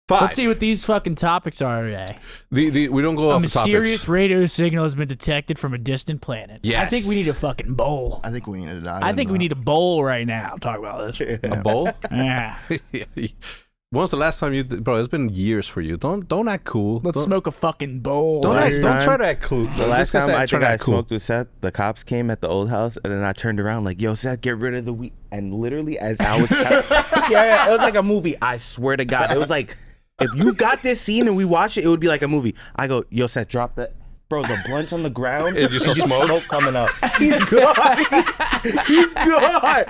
5. Let's see what these fucking topics are today. We don't go off the topics. A mysterious radio signal has been detected from a distant planet. Yes. I think we need a fucking bowl. I think we need to dive I think we need a bowl right now. Talk about this. A bowl? Yeah. When was the last time you... Bro, it's been years for you. Don't act cool. Let's smoke a fucking bowl. Don't try to act cool. The last time I think I smoked with Seth, the cops came at the old house, and then I turned around like, yo, Seth, get rid of the weed. And literally, as I was yeah, it was like a movie. I swear to God. It was like, if you got this scene and we watch it, it would be like a movie. I go, yo, Seth, drop that. Bro, the blunt's on the ground. And you saw smoke coming up. He's gone. He's gone.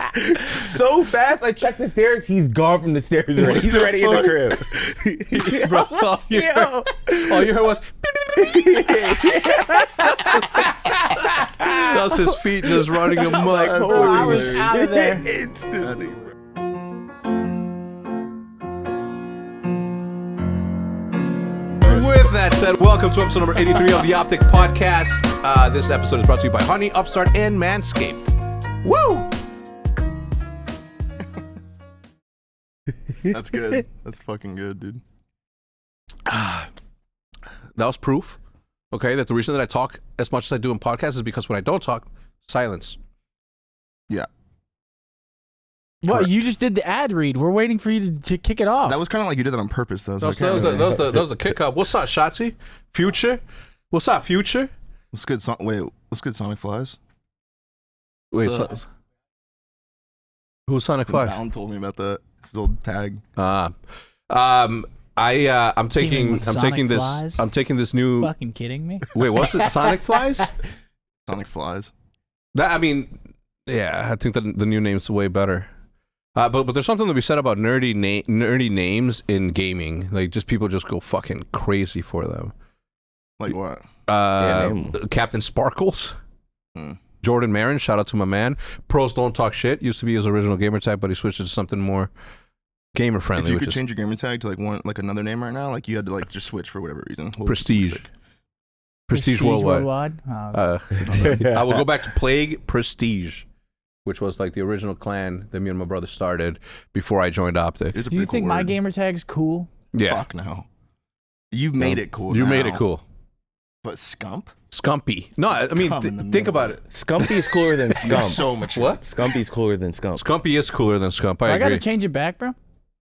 So fast, I checked the stairs. He's gone from the stairs already. He's already in the crib. Bro, all you heard was... That was his feet just running amok. Like, I was out of there. Instantly. With that said, welcome to episode number 83 of the OpTic Podcast. This episode is brought to you by Honey, Upstart, and Manscaped. Woo! That's good. That's fucking good, dude. That was proof, okay, that the reason that I talk as much as I do in podcasts is because when I don't talk, silence. Yeah. What? Correct. You just did the ad read. We're waiting for you to kick it off. That was kind of like you did that on purpose, though. So That was a kick up. What's up, Shotzi? Future? What's up, Future? What's good? What's good? Sonic Flies. Wait, who's Sonic Flash? Alan told me about that. It's his old tag. I'm taking this new. Fucking kidding me? Wait, what's it? Sonic Flies? Sonic Flies. I think that the new name's way better. But there's something to be said about nerdy names in gaming. Like, just people just go fucking crazy for them. Like what? Captain Sparkles. Hmm. Jordan Marin, shout out to my man. Pros Don't Talk Shit used to be his original gamer tag, but he switched it to something more gamer friendly. If you could change your gamer tag to like another name right now, like you had to like just switch for whatever reason. Prestige Worldwide. Oh. I will go back to Plague Prestige, which was like the original clan that me and my brother started before I joined OpTic. Do you think my gamer tag's cool? Yeah. Fuck no. You've made it cool. You now. made it cool. But Scump? Scumpy. No, I mean, think about it. Scumpy is cooler than Scump. So much. What? Scumpy's cooler than Scump. Scumpy is cooler than Scump. I I agree. gotta change it back, bro.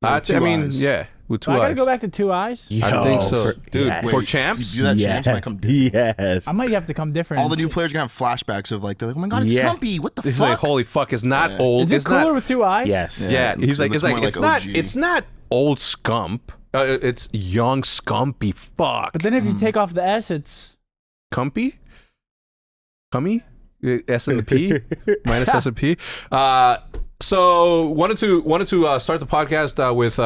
Yeah, with two I eyes. gotta go back to 2 eyes. I think so. Dude, Yes. For champs? You do that change, might come different. Yes. I might have to come different. All the new players are gonna have flashbacks of like, they're like, oh my god, it's Yeah. Scumpy. What the He's fuck? like, holy fuck, it's not old. Is it it's cooler not, with 2 eyes? Yes. Yeah, he's like, it's it's like, more it's like not, OG. it's not old Scump. It's young Scumpy. Fuck. But then if you take off the S, it's... Cumpy? Cummy? S and the P? Minus S and P. So wanted to start the podcast with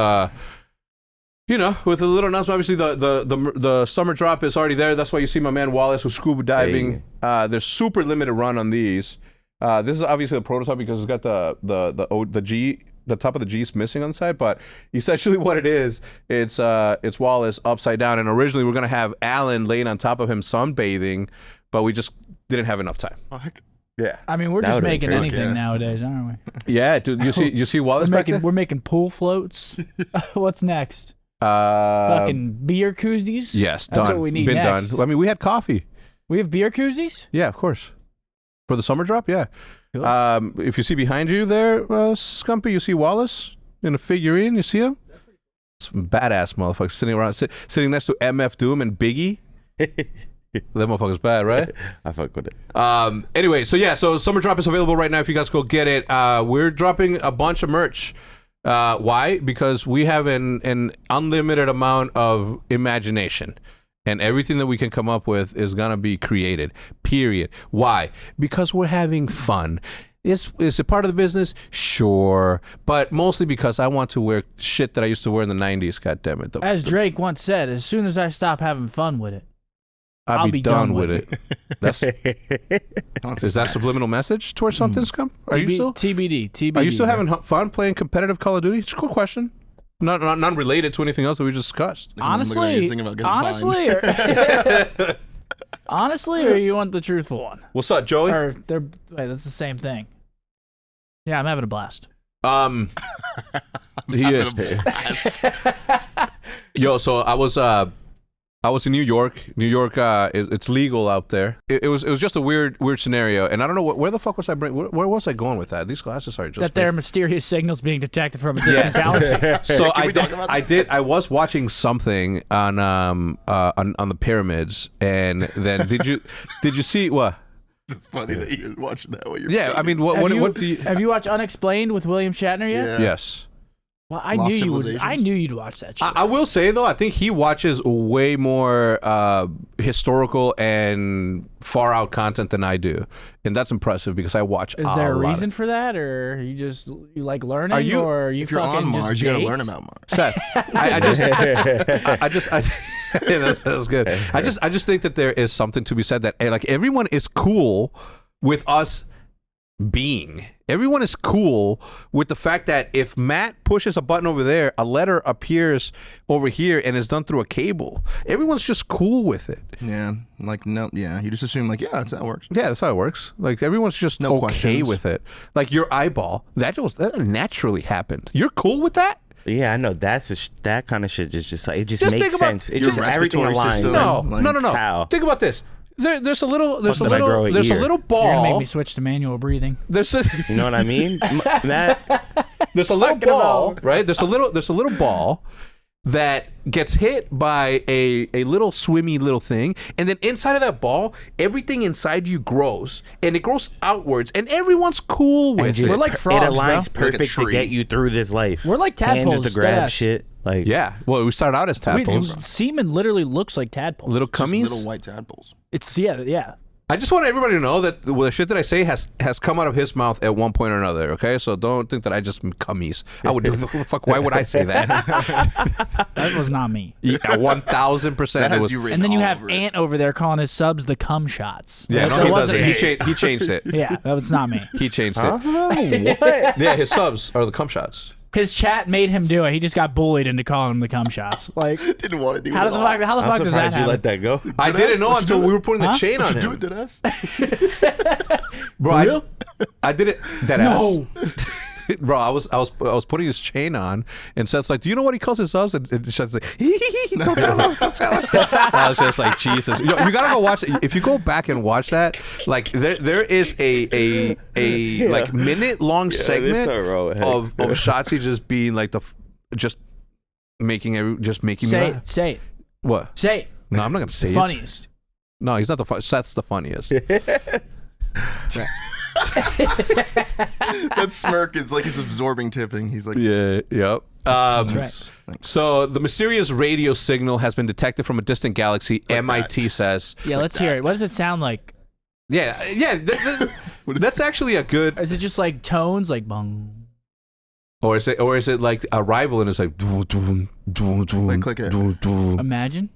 with a little announcement. Obviously the summer drop is already there. That's why you see my man Wallace who's scuba diving. There's super limited run on these. This is obviously a prototype because it's got the G. The top of the G is missing on the side, but essentially what it is, it's Wallace upside down. And originally we're gonna have Alan laying on top of him sunbathing, but we just didn't have enough time. Fuck. Yeah. I mean, we're That just would've making been anything crazy. nowadays, aren't we? Yeah, dude. You see Wallace back there? We're making pool floats. What's next? Uh, Fucking beer koozies? yes, That's done. what we need Been next. done. I mean, we had coffee. We have beer koozies? Yeah, of course. For the summer drop, yeah. Cool. If you see behind you there, Scumpy, you see Wallace in a figurine. You see him? Some badass motherfuckers sitting next to MF Doom and Biggie. That motherfucker's bad, right? I fuck with it. Anyway, so summer drop is available right now. If you guys go get it, we're dropping a bunch of merch. Why? Because we have an unlimited amount of imagination, and everything that we can come up with is gonna be created. Period. Why? Because we're having fun. Is it part of the business? Sure, but mostly because I want to wear shit that I used to wear in the 90s. God damn it! As Drake once said, as soon as I stop having fun with it, I'll be done with it. That's Constant is that facts. subliminal message towards something, Scump? Are you still? TBD. Are you still bro. having fun playing competitive Call of Duty? It's a cool question. Not related to anything else that we discussed. Look at him, he's thinking about getting fined. Honestly, or you want the truthful one? What's up, Joey? Or wait, that's the same thing. Yeah, I'm having a blast. He is. Yo, so I was in New York. New York, it's legal out there. It was just a weird scenario, and I don't know where the fuck was I where was I going with that? These glasses are just that there are mysterious signals being detected from a distant galaxy. So I was watching something on the pyramids, and then did you see what? It's funny that you're watching that while you're I mean, what do you have you watched Unexplained with William Shatner yet? Yeah. Yes. Well, I knew you would. I knew you'd watch that shit. I will say though, I think he watches way more historical and far out content than I do, and that's impressive because I watch. Is there a reason for that, or you like learning? Are you? Or you if you're on Mars, you gotta learn about Mars. Seth, that's good. I just think that there is something to be said that like everyone is cool with us being. Everyone is cool with the fact that if Matt pushes a button over there, a letter appears over here and is done through a cable. Everyone's just cool with it. Yeah, like no, yeah. You just assume like, yeah, that's how it works. Yeah, that's how it works. Like everyone's just No okay questions. with it. Like your eyeball, that naturally happened. You're cool with that? Yeah, I know that kind of shit is just like it just Just makes think about sense. It your just everything respiratory aligns. system. No. How? Think about this. There's a little did I grow a there's a ear? little You're gonna make ball. me switch to manual breathing. There's a You know what I mean? Matt, there's a little Talking ball, about- right? There's a little ball that gets hit by a little swimmy little thing, and then inside of that ball, everything inside you grows, and it grows outwards, and everyone's cool with We're it. like frogs, it aligns bro. Like a perfect to tree. get you through this life. We're like Hands tadpoles, to grab deadass. shit. Like Yeah. Well, we started out as tadpoles. Semen literally looks like tadpoles. Little Just cummies. little white tadpoles. It's yeah. I just want everybody to know that the shit that I say has come out of his mouth at one point or another. Okay, so don't think that I just cummies. I would do the fuck. Why would I say that? That was not me. Yeah, 1,000%. That It has was. you written And then you all have over it. Ant over there calling his subs the cum shots. Yeah, That no, he wasn't doesn't. me. He changed it. Yeah, that was not me. He changed Huh? it. What? Yeah, his subs are the cum shots. His chat made him do it. He just got bullied into calling him the cum shots. Like, Didn't want to do how it the all. fuck? How the I'm fuck does that surprised you happen? let that go. I didn't know until we were putting the chain on Should do him. it, did us? Bro, real? I did it. That No. ass. Bro, I was putting his chain on, and Seth's like, "Do you know what he calls his subs?" And Seth's like, "Don't tell him, don't tell him." I was just like, "Jesus, you gotta go watch it." If you go back and watch that, like there is a like minute long segment of Shotzi just being like just making me laugh. Say it. What? Say it. No, I'm not gonna say it. Funniest. No, he's not the Seth's the funniest. That smirk is like it's absorbing tipping. He's like, Yeah, yep. That's right. So the mysterious radio signal has been detected from a distant galaxy. MIT says. Yeah, let's hear it. What does it sound like? Yeah. That's actually a good. Or is it just like tones, like bong? Or is it like a rival and it's like. Wait, click it. Imagine.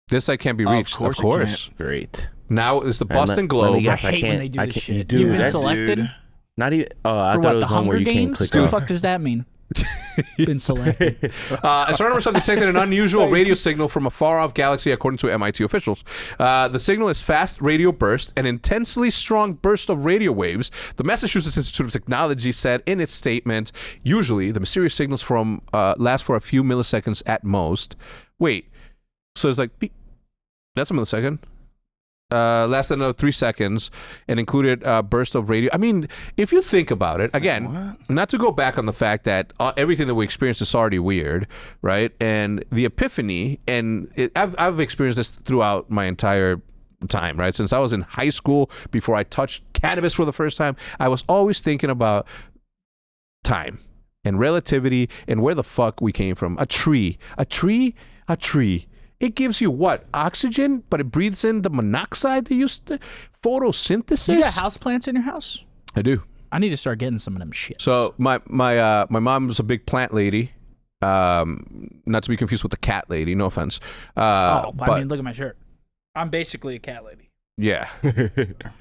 This site can't be Of reached. course it course. Great. Now is the And Boston let Globe. me guess, I I hate when can't. they do I this can't. shit. Dude, You've been that's selected not even. Oh, I for thought what? it was The one Hunger where you can't Games? click What the off. fuck does that mean? Been selected. Astronomers have detected an unusual radio signal from a far-off galaxy, according to MIT officials. The signal is fast radio burst, an intensely strong burst of radio waves. The Massachusetts Institute of Technology said in its statement, usually the mysterious signals from last for a few milliseconds at most. Wait, so it's like, beep. That's a millisecond. Lasted another 3 seconds and included a burst of radio. I mean, if you think about it, again, not to go back on the fact that everything that we experience is already weird, right? And the epiphany, and I've experienced this throughout my entire time, right? Since I was in high school, before I touched cannabis for the first time, I was always thinking about time and relativity and where the fuck we came from. A tree. It gives you what? Oxygen, but it breathes in the monoxide they used to photosynthesis. You got houseplants in your house? I do. I need to start getting some of them shits. So my mom's a big plant lady. Not to be confused with the cat lady, no offense. I mean, look at my shirt. I'm basically a cat lady. Yeah.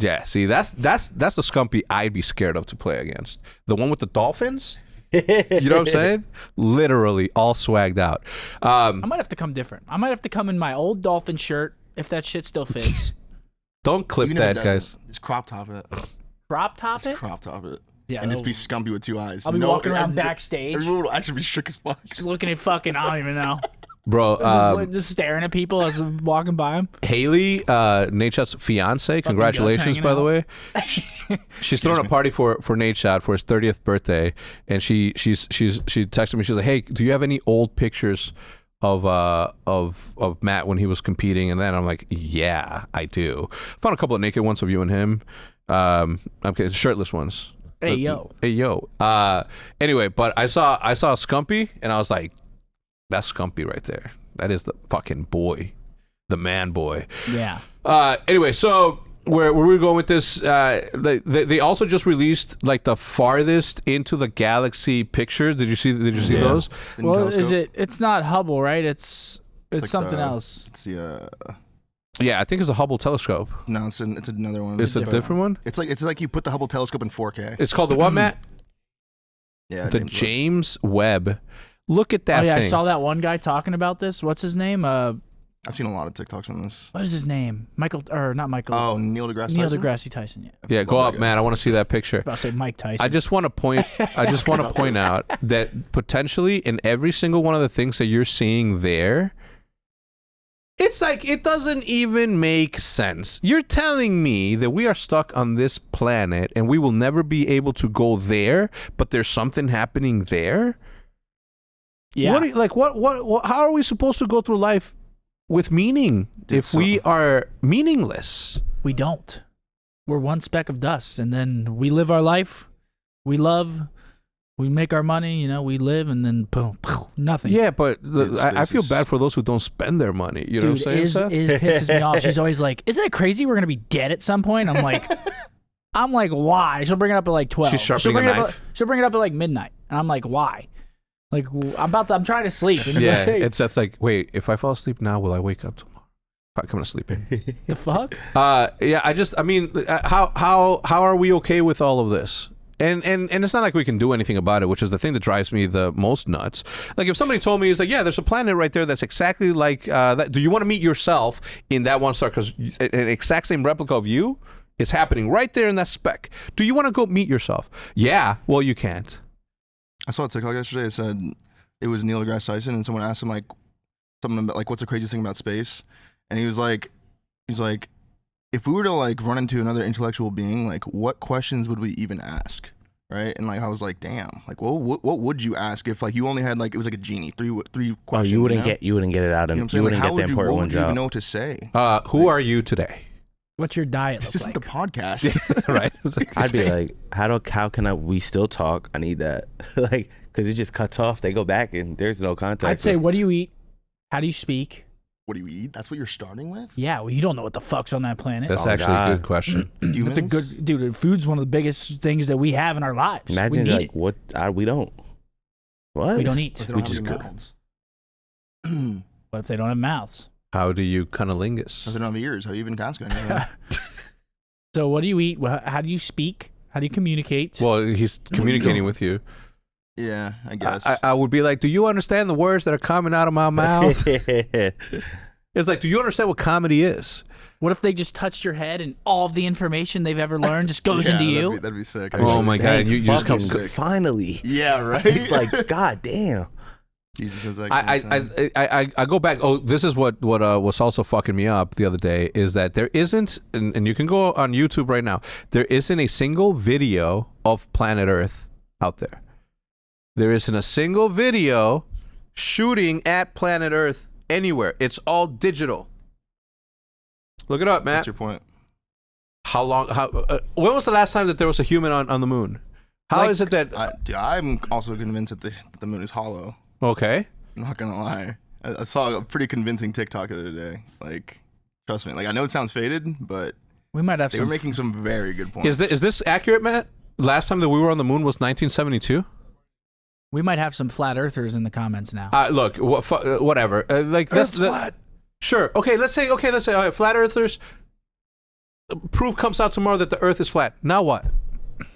Yeah. See, that's the Scumpy I'd be scared of to play against. The one with the dolphins. You know what I'm saying? Literally all swagged out. I might have to come different. I might have to come in my old dolphin shirt if that shit still fits. Don't clip Even if it that, doesn't, guys. Just crop top it. Crop top Just it? crop top it. Yeah, and just be Scumpy with 2 eyes. I'll be walking around backstage, Everyone will actually be shook as fuck. just looking at fucking, I don't even know. Bro, Just staring at people as I'm walking by them. Haley, Nate Shot's fiance, congratulations, by the way. She's throwing a party for Nate Shot for his 30th birthday, and she texted me. She's like, "Hey, do you have any old pictures of Matt when he was competing?" And then I'm like, "Yeah, I do. Found a couple of naked ones of you and him. Okay, shirtless ones. Hey yo. Anyway, but I saw Scumpy, and I was like, that's Scumpy right there. That is the fucking boy, the man boy. Yeah. Anyway, so where we going with this? They also just released like the farthest into the galaxy pictures. Did you see those? Well, is it? It's not Hubble, right? It's like something else. It's the Yeah, I think it's a Hubble telescope. no, it's another one. It's a different one. It's like you put the Hubble telescope in 4K. It's called the what, Matt? Yeah, The James Webb. Look at that Oh yeah, thing. I saw that one guy talking about this. What's his name? I've seen a lot of TikToks on this. What is his name? Michael, or not Michael? Oh, Neil deGrasse Neil Tyson? deGrasse Tyson. Yeah. Yeah, go up, man. I want to see that picture. About to say Mike Tyson. I just want to point out that potentially in every single one of the things that you're seeing there, it's like it doesn't even make sense. You're telling me that we are stuck on this planet and we will never be able to go there, but there's something happening there? Yeah. What how are we supposed to go through life with meaning if we are meaningless? We don't. We're one speck of dust, and then we live our life. We love. We make our money. You know, we live, and then boom, nothing. Yeah, but Dude, I feel space bad is- for those who don't spend their money. You know Dude, what I'm saying, Seth? it pisses me off. She's always like, "Isn't it crazy? We're gonna be dead at some point." I'm like, why? She'll bring it up at like 12. She's sharpening a knife. She'll bring it up at like midnight, and I'm like, why? Like I'm trying to sleep. And Yeah, like, it's that's like, wait, if I fall asleep now, will I wake up tomorrow? Probably coming to sleep in. the fuck? Yeah, I mean, how are we okay with all of this? And it's not like we can do anything about it, which is the thing that drives me the most nuts. Like if somebody told me, it's like, yeah, there's a planet right there that's exactly like that. Do you want to meet yourself in that one star? Because an exact same replica of you is happening right there in that speck. Do you want to go meet yourself? Yeah. Well, you can't. I saw a TikTok yesterday. It said it was Neil deGrasse Tyson, and someone asked him like something about like what's the craziest thing about space, and he's like, if we were to like run into another intellectual being, like what questions would we even ask, right? And like I was like, damn, like what would you ask if like you only had like it was like a genie, three questions? Oh, you wouldn't know? get it out of You know what I'm you saying? Like, wouldn't how get would the you, important what would ones you even out. know what to say? Who are you today? What's your diet This look isn't like? the podcast. Right? I'd be like, how can we still talk? I need that. Like, because it just cuts off. They go back and there's no contact. I'd say, what do you eat? How do you speak? What do you eat? That's what you're starting with? Yeah, well, you don't know what the fuck's on that planet. That's Oh, actually a God. good question. Humans? That's a good dude. Food's one of the biggest things that we have in our lives. we Imagine need like it. what we don't. What? We don't What eat. if they We don't have just any go- mouths? What if they don't have mouths? How do you cunnilingus? If they don't have ears, how do you even ask anything? So what do you eat? How do you speak? How do you communicate? Well, he's communicating with you. Yeah, I guess. I would be like, do you understand the words that are coming out of my mouth? It's like, do you understand what comedy is? What if they just touched your head and all of the information they've ever learned just goes Yeah, into you? That'd be sick. Oh my God, and you just come. Sick. Finally. Yeah, right? Like, god damn. Jesus is actually I go back. Oh, this is what was also fucking me up the other day is that there isn't, and you can go on YouTube right now. There isn't a single video of planet Earth out there. There isn't a single video shooting at planet Earth anywhere. It's all digital. Look it up, Matt. What's your point? How long? When was the last time that there was a human on the moon? How is it that? I'm also convinced that the moon is hollow. Okay. I'm not gonna lie. I saw a pretty convincing TikTok the other day. Like, trust me. Like, I know it sounds faded, but We might have they were some. making some very good points. Is this accurate, Matt? Last time that we were on the moon was 1972. We might have some flat earthers in the comments now. Look, whatever. Like that's flat. Sure. Okay. Let's say. All right, flat earthers. Proof comes out tomorrow that the Earth is flat. Now what?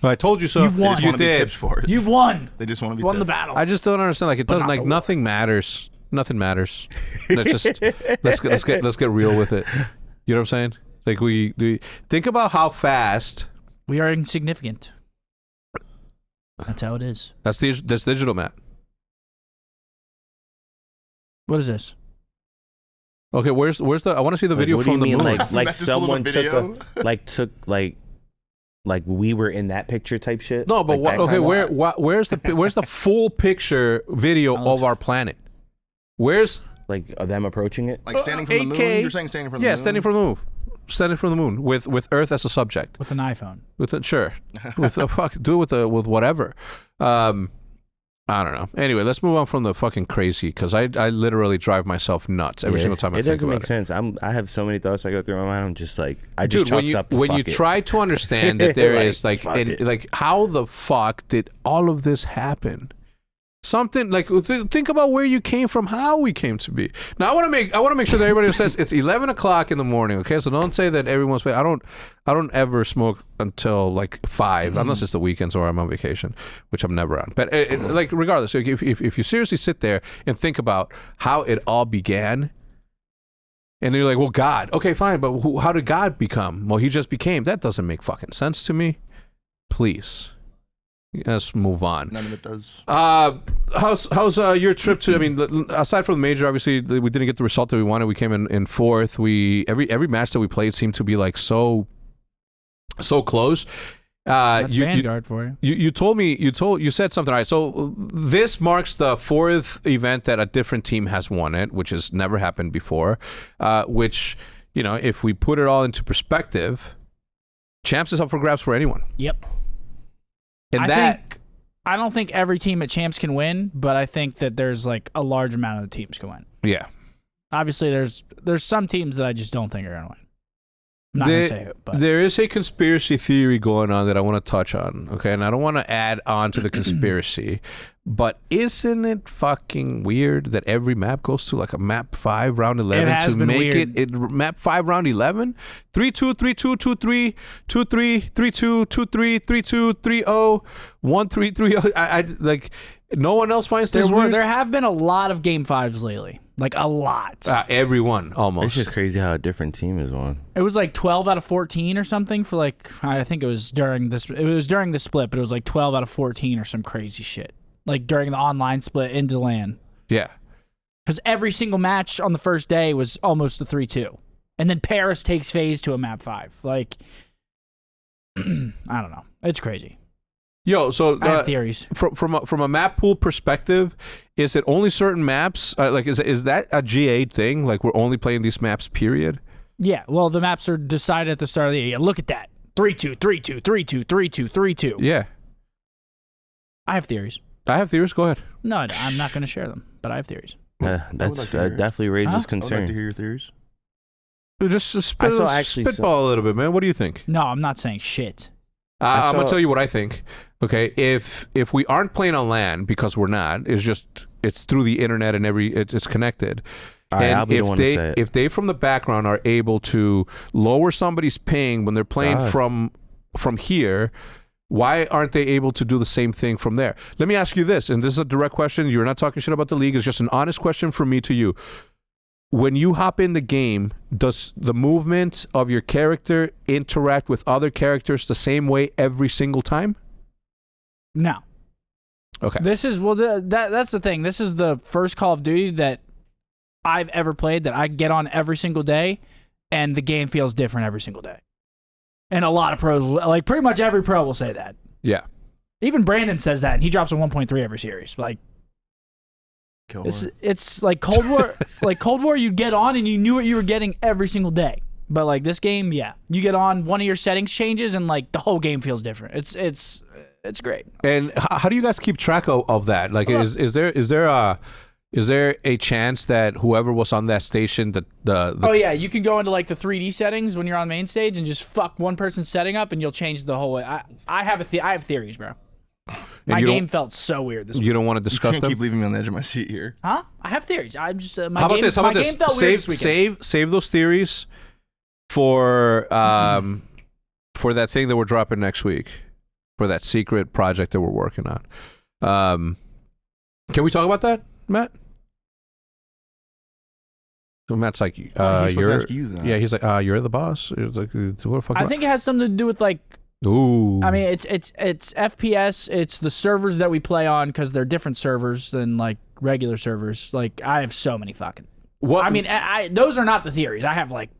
I told you so. You've won. They just You want to be did. tips for it. You've won. They just want to be Won the tips. battle. I just don't understand. Like it doesn't. not Like the war. nothing matters. Nothing matters. Let's just let's get real with it. You know what I'm saying? Like we think about how fast. We are insignificant. That's how it is. That's digital, Matt. What is this? Okay, where's the? I want to see the video what do from you the mean? moon. Like Message full of someone video? took like we were in that picture type shit. No, but like okay, where's the full picture video of our planet? Where's like them approaching it? Like standing from the moon? 8K. You're saying standing from the moon? Yeah, standing from the moon. Standing from the moon with Earth as a subject. With an iPhone. With it, sure. With a fuck, do it with whatever. I don't know. Anyway, let's move on from the fucking crazy because I literally drive myself nuts every single time I think about it. It doesn't make sense. I have so many thoughts I go through my mind. I'm just like, Dude, when you try to understand that there is like how the fuck did all of this happen? Something like think about where you came from, how we came to be. Now I want to make sure that everybody says it's 11 o'clock in the morning. Okay, so don't say that everyone's. I don't ever smoke until like 5, unless it's the weekends or I'm on vacation, which I'm never on. But like regardless, if you seriously sit there and think about how it all began, and you're like, well, God, okay, fine, but how did God become? Well, he just became. That doesn't make fucking sense to me. Please. Let's move on. None of it does. How's your trip to? I mean, aside from the major, obviously we didn't get the result that we wanted. We came in fourth. Every match that we played seemed to be like so close. That's Vanguard for you. You said something. All right. So this marks the 4th event that a different team has won it, which has never happened before. Which, you know, if we put it all into perspective, Champs is up for grabs for anyone. Yep. And I don't think every team at Champs can win, but I think that there's like a large amount of the teams can win. Yeah. Obviously, there's some teams that I just don't think are going to win. I'm not going to say who, but there is a conspiracy theory going on that I want to touch on, okay? And I don't want to add on to the conspiracy, but isn't it fucking weird that every map goes to like a map 5 round 11 to make it map 5 round 11? 3-2, 3-2, 2-3, 2-3, 3-2, 2-3, 3-2, 3-0, 1-3, 3-0. I like no one else finds this weird? There have been a lot of game 5s lately. Like a lot. Everyone almost. It's just crazy how a different team is won. It was like 12 out of 14 or something for like, I think it was during this. It was during the split, but it was like 12 out of 14 or some crazy shit. Like during the online split into LAN. Yeah. Because every single match on the first day was almost a 3-2. And then Paris takes phase to a map 5. Like, I don't know. It's crazy. Yo, so I have theories. From a map pool perspective, is it only certain maps? Like, is that a GA thing? Like, we're only playing these maps, period? Yeah, well, the maps are decided at the start of the year. Yeah, look at that. 3-2, 3-2, 3-2, 3-2, 3-2. Yeah. I have theories. I have theories. Go ahead. No, I'm not going to share them, but I have theories. That's definitely raises I concern. would like to hear your theories. Just spitball a little bit, man. What do you think? No, I'm not saying shit. I'm gonna tell you what I think. Okay, if we aren't playing on LAN because we're not, it's through the internet and it's connected. All right, and I'll be the one to say it. If they from the background are able to lower somebody's ping when they're playing from here, why aren't they able to do the same thing from there? Let me ask you this, and this is a direct question. You're not talking shit about the league. It's just an honest question from me to you. When you hop in the game, does the movement of your character interact with other characters the same way every single time? No. Okay. This is that's the thing. This is the first Call of Duty that I've ever played that I get on every single day, and the game feels different every single day. And a lot of pros, like pretty much every pro, will say that. Yeah. Even Brandon says that, and he drops a 1.3 every series. Like, it's like Cold War. Like Cold War, you'd get on and you knew what you were getting every single day. But like this game, yeah, you get on, one of your settings changes, and like the whole game feels different. It's great. And how do you guys keep track of that? Like, is there a chance that whoever was on that station, oh yeah, you can go into like the 3D settings when you're on main stage and just fuck one person's setting up, and you'll change the whole way. I have theories, bro. My game felt so weird this week. You don't want to discuss You them? keep leaving me on the edge of my seat here. Huh? I have theories. I'm just How about this? Felt weird this weekend. Save those theories for that thing that we're dropping next week, for that secret project that we're working on. Can we talk about that, Matt? So Matt's like, he's supposed to ask you that. Yeah, he's like, you're the boss. It's like, what the fuck? I think it has something to do with like Ooh. I mean, it's FPS. It's the servers that we play on because they're different servers than like regular servers. Like I have so many fucking. What? I mean, those are not the theories. I have like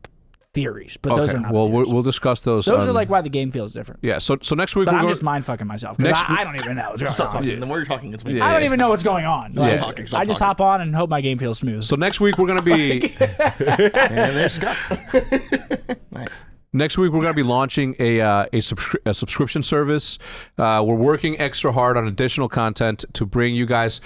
theories, but those are not. Well, the theories. we'll discuss those. Those are like why the game feels different. Yeah. So next week But we're I'm going. just mind fucking myself because I don't even know what's going Stop on. talking. The more you're talking, it's Yeah. I don't even know what's going on. Like, Yeah. talking, I just hop on and hope my game feels smooth. So next week we're gonna be. And there's Scump. Nice. Next week we're going to be launching a subscription service. We're working extra hard on additional content to bring you guys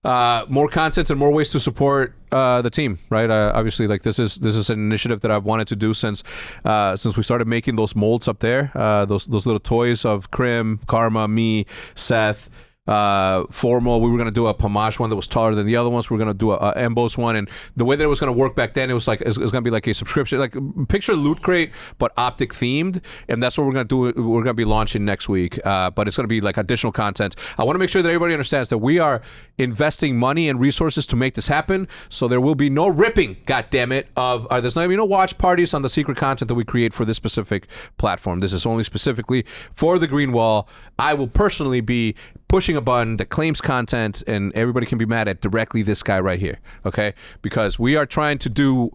more content and more ways to support the team. Right? Obviously, like this is an initiative that I've wanted to do since we started making those molds up there. Those little toys of Krim, Karma, me, Seth. Formal. We were gonna do a Pamash one that was taller than the other ones. We were gonna do a MBoZe one, and the way that it was gonna work back then, it was like it's gonna be like a subscription, like picture Loot Crate but OpTic themed, and that's what we're gonna do. We're gonna be launching next week, but it's gonna be like additional content. I want to make sure that everybody understands that we are investing money and resources to make this happen. So there will be no ripping, God damn it, of there's not gonna be no watch parties on the secret content that we create for this specific platform. This is only specifically for the Green Wall. I will personally be pushing a button that claims content, and everybody can be mad at directly this guy right here, okay? Because we are trying to do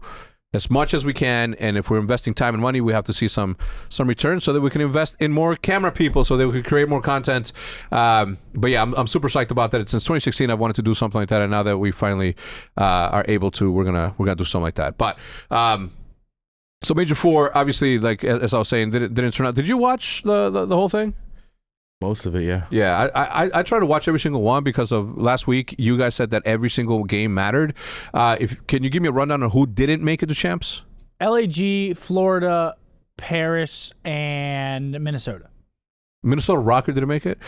as much as we can, and if we're investing time and money, we have to see some return so that we can invest in more camera people, so that we can create more content. But yeah, I'm super psyched about that. Since 2016, I've wanted to do something like that, and now that we finally are able to, we're gonna do something like that. But so Major 4, obviously, like as I was saying, didn't turn out. Did you watch the whole thing? Most of it, yeah. Yeah, I try to watch every single one because of last week. You guys said that every single game mattered. Can you give me a rundown on who didn't make it to champs? LAG, Florida, Paris, and Minnesota. Minnesota Rocker didn't make it.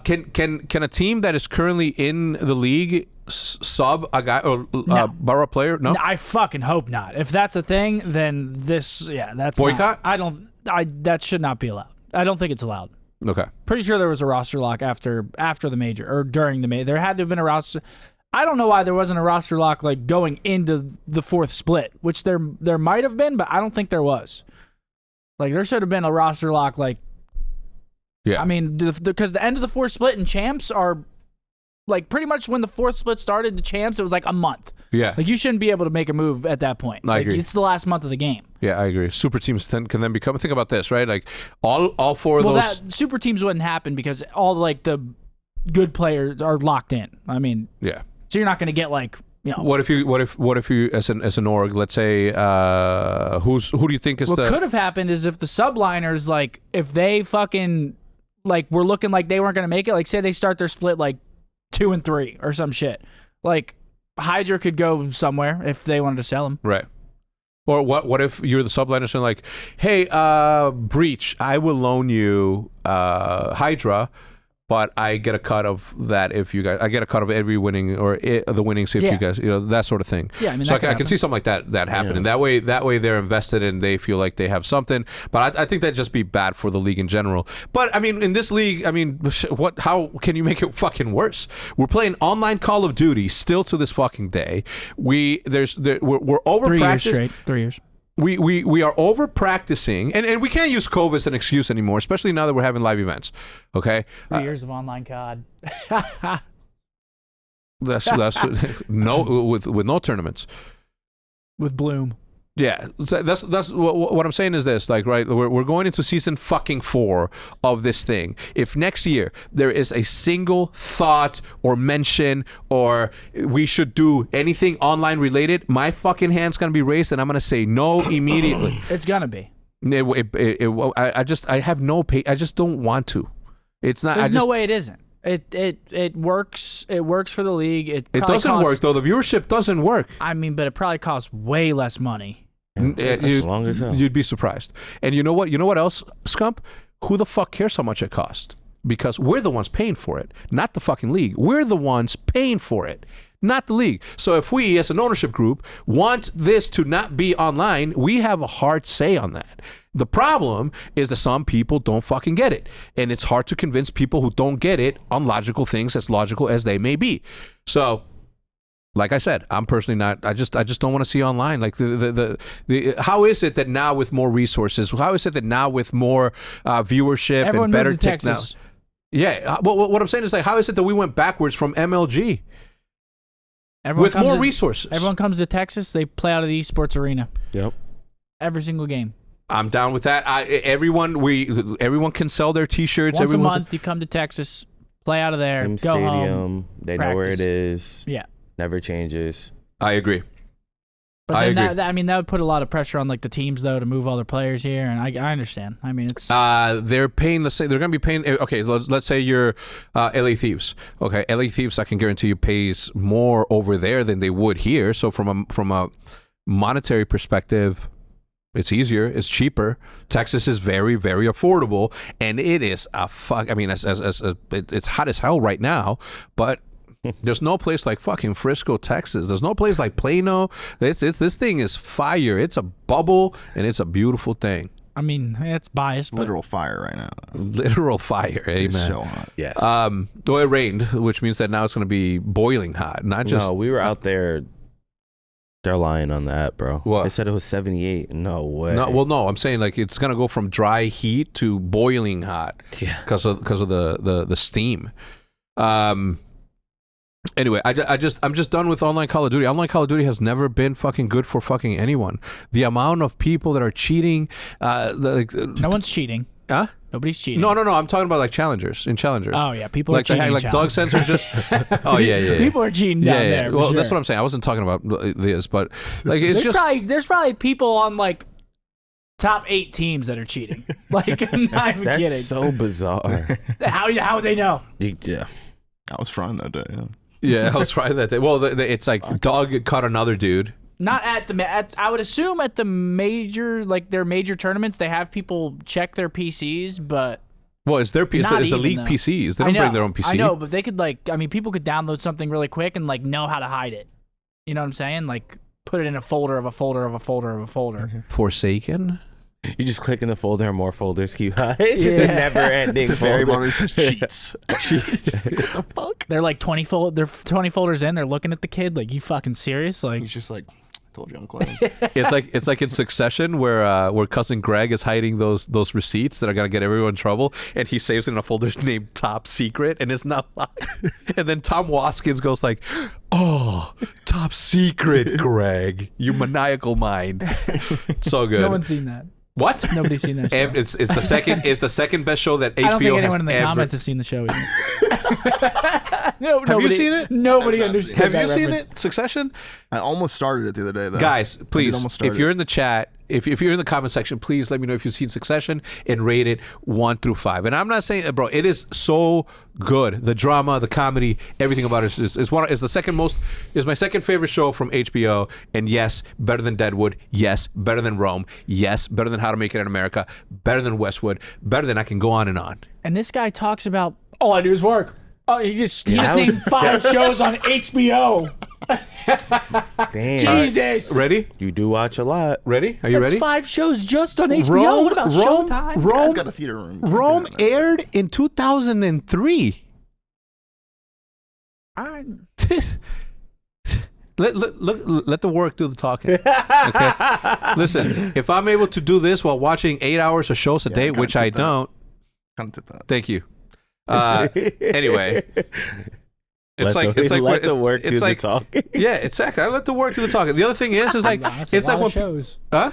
Can a team that is currently in the league sub a guy or borrow a player? No, I fucking hope not. If that's a thing, then that's boycott. That should not be allowed. I don't think it's allowed. Okay. Pretty sure there was a roster lock after the major or during the major. There had to have been a roster. I don't know why there wasn't a roster lock like going into the fourth split, which there might have been, but I don't think there was. Like there should have been a roster lock. Like, yeah. I mean, because the end of the fourth split and champs are like pretty much when the fourth split started. The champs, it was like a month. Yeah. Like you shouldn't be able to make a move at that point. I agree. It's the last month of the game. Yeah, I agree. Super teams can then become. Think about this, right? Like all four of those. That super teams wouldn't happen because all like the good players are locked in. I mean, yeah. So you're not going to get like, you know. What if you as an org, let's say, who do you think is what could have happened is if the subliners, like if they fucking like were looking like they weren't going to make it, like say they start their split like 2 and 3 or some shit, like Hydra could go somewhere if they wanted to sell him. Right. Or what if you're the subliners and like, hey, Breach, I will loan you Hydra, but I get a cut of that if you guys. I get a cut of every winning or the winnings if you guys, that sort of thing. Yeah, I mean, so I can see something like that happening. That way they're invested and they feel like they have something. But I think that'd just be bad for the league in general. But I mean, in this league, I mean, how can you make it fucking worse? We're playing online Call of Duty still to this fucking day. We're over 3 years practice. straight. 3 years. We are over practicing, and we can't use COVID as an excuse anymore, especially now that we're having live events. Okay, 3 years of online COD. that's no with no tournaments. With Bloom. Yeah, so that's what I'm saying is this, like, right, we're going into season fucking 4 of this thing. If next year there is a single thought or mention or we should do anything online related, my fucking hand's gonna be raised and I'm gonna say no immediately. It's gonna be. I just don't want to. It's not. There's no way it isn't. It works. It works for the league. It doesn't work though. The viewership doesn't work. I mean, but it probably costs way less money. As long as hell. You'd be surprised. And you know what? You know what else, Scump? Who the fuck cares how much it costs? Because we're the ones paying for it, not the fucking league. We're the ones paying for it, not the league. So if we, as an ownership group, want this to not be online, we have a hard say on that. The problem is that some people don't fucking get it. And it's hard to convince people who don't get it on logical things, as logical as they may be. So like I said, I'm personally not. I just don't want to see online. Like the how is it that now with more resources? How is it that now with more viewership Everyone and better moved to Texas. Yeah. Well, what I'm saying is like, how is it that we went backwards from MLG with more resources? Everyone comes to Texas. They play out of the esports arena. Yep. Every single game. I'm down with that. Everyone can sell their T-shirts. Once a month, you come to Texas, play out of there, Same go stadium. home. They know where it is. Yeah. Never changes. I agree. But then that would put a lot of pressure on like the teams though to move all their players here, and I understand. I mean, it's they're paying. Let's say they're going to be paying. Okay, let's say you're LA Thieves. Okay, LA Thieves, I can guarantee you pays more over there than they would here. So from a monetary perspective, it's easier. It's cheaper. Texas is very, very affordable, and it is a fuck. I mean, it's hot as hell right now, but. There's no place like fucking Frisco, Texas. There's no place like Plano. This thing is fire. It's a bubble, and it's a beautiful thing. I mean, it's biased. But Literal fire right now. Literal fire. Amen. It's so hot. Yes. Though it rained, which means that now it's going to be boiling hot. Not just. No, we were out there. They're lying on that, bro. What? They said it was 78. No way. No. I'm saying like it's going to go from dry heat to boiling hot. Yeah. Because of the steam. Anyway, I'm just done with online Call of Duty. Online Call of Duty has never been fucking good for fucking anyone. The amount of people that are cheating, no one's cheating. Huh? Nobody's cheating. No. I'm talking about like challengers. Oh yeah, people are like cheating. Like dog sensors just. Oh yeah. People are cheating down there. Well, for that's sure. what I'm saying. I wasn't talking about this, but like it's there's probably people on like top 8 teams that are cheating. Like I'm not even That's kidding. so bizarre. How would they know? Yeah. I was frying that day. Yeah. Yeah, I was trying that day. Well, it's like dog caught another dude. Not I would assume at the major, like their major tournaments, they have people check their PCs, but well, it's their PC. It's the league PCs. They don't bring their own PC. I know, but they could people could download something really quick and like know how to hide it. You know what I'm saying? Like put it in a folder of a folder of a folder of a folder. Forsaken. You just click in the folder and more folders keep It's just a never-ending Very folder. well, says cheats. Cheats. What the fuck? They're like 20 folders in. They're looking at the kid like, you fucking serious? Like He's just like, told you I'm clowning. It's like in Succession where cousin Greg is hiding those receipts that are gonna get everyone in trouble, and he saves it in a folder named Top Secret, and it's not mine. And then Tom Waskins goes like, "Oh, Top Secret, Greg, you maniacal mind." So good. no one's seen that. What? Nobody's seen that show. It's the second best show that HBO I don't think anyone has in the ever. comments has seen the show either. Have you seen it? Nobody understood Have that you seen reference. it? Succession? I almost started it the other day, though. Guys, please, almost start if you're it. in the chat, if you're in the comment section, please let me know if you've seen Succession and rate it 1 through 5. And I'm not saying, bro, it is so good. The drama, the comedy, everything about it is my second favorite show from HBO. And yes, better than Deadwood. Yes, better than Rome. Yes, better than How to Make It in America. Better than Westwood. Better than I can go on and on. And this guy talks about all I do is work. Oh, he just Yeah, named 5 shows on HBO. Damn. Jesus. Ready? You do watch a lot. Ready? Are you That's ready? 5 shows just on HBO. What about Showtime? Guy's Rome got a theater room. Rome aired in 2003. Let the work do the talking. Okay. Listen, if I'm able to do this while watching 8 hours of shows a day, which I don't, Content that. thank you. Anyway, it's like let the work do like, the talking. Yeah, exactly. I let the work do the talking. The other thing is like That's it's a like lot when of shows. huh.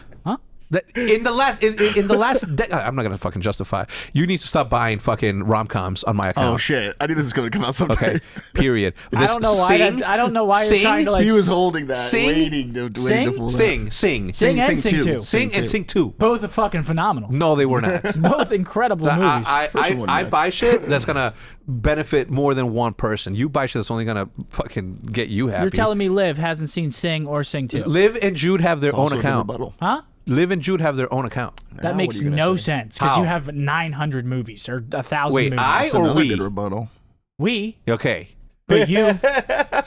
In the last I'm not gonna fucking justify. You need to stop buying fucking rom-coms on my account. Oh shit! I knew this was gonna come out someday. Okay. Period. I don't know why. I don't know why you're trying to like. He was holding that, Sing, waiting to pull that. Sing Sing and Sing too. and Sing 2. Both are fucking phenomenal. No, they were not. Both incredible movies. I buy shit that's gonna benefit more than one person. You buy shit that's only gonna fucking get you happy. You're telling me Liv hasn't seen Sing or Sing 2? Liv and Jude have their Also own a account. rebuttal. Huh? Liv and Jude have their own account. Now, That what makes are you gonna no say? sense because How? you have 900 movies or 1,000 Wait, movies. I That's or another we? good rebuttal. We, Okay. but you,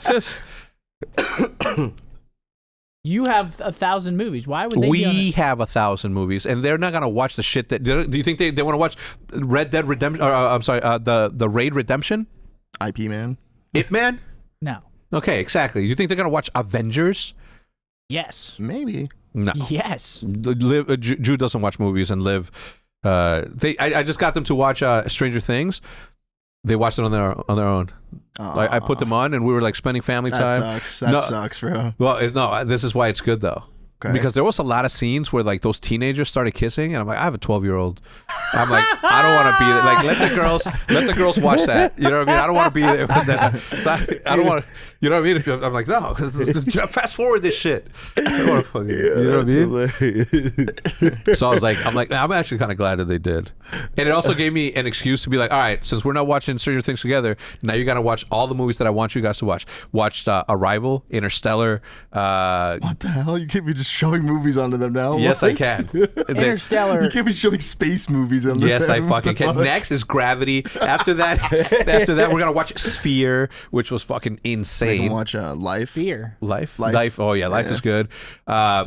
Just you have 1,000 movies. Why would they? be on we it? have 1,000 movies, and they're not gonna watch the shit that. Do you think they want to watch Red Dead Redemption? I'm sorry, the Raid Redemption, IP man. It Man. No. Okay, exactly. You think they're gonna watch Avengers? Yes. Maybe. No. Yes. Jude doesn't watch movies, and Liv. I just got them to watch Stranger Things. They watched it on their own. Like I put them on, and we were like spending family time. That sucks. That sucks, bro. Well, no, this is why it's good though. Okay. Because there was a lot of scenes where like those teenagers started kissing, and I'm like, I have a 12-year-old. I'm like, I don't want to be there. Like, let the girls watch that. You know what I mean? I don't want to be there with that. I don't want to. You know what I mean? I'm like, no, fast forward this shit. I don't want to fucking. You know what I mean? So I'm like, I'm actually kind of glad that they did, and it also gave me an excuse to be like, all right, since we're not watching Stranger Things together, now you got to watch all the movies that I want you guys to watch. Watched Arrival, Interstellar. What the hell? You can't be just showing movies onto them now. Yes, I can. Interstellar. You can't be showing space movies on them. Yes, I fucking can. Next is Gravity. After that, we're gonna watch Sphere, which was fucking insane. You can watch Life. Fear. Life. Life. Oh yeah, Life is good.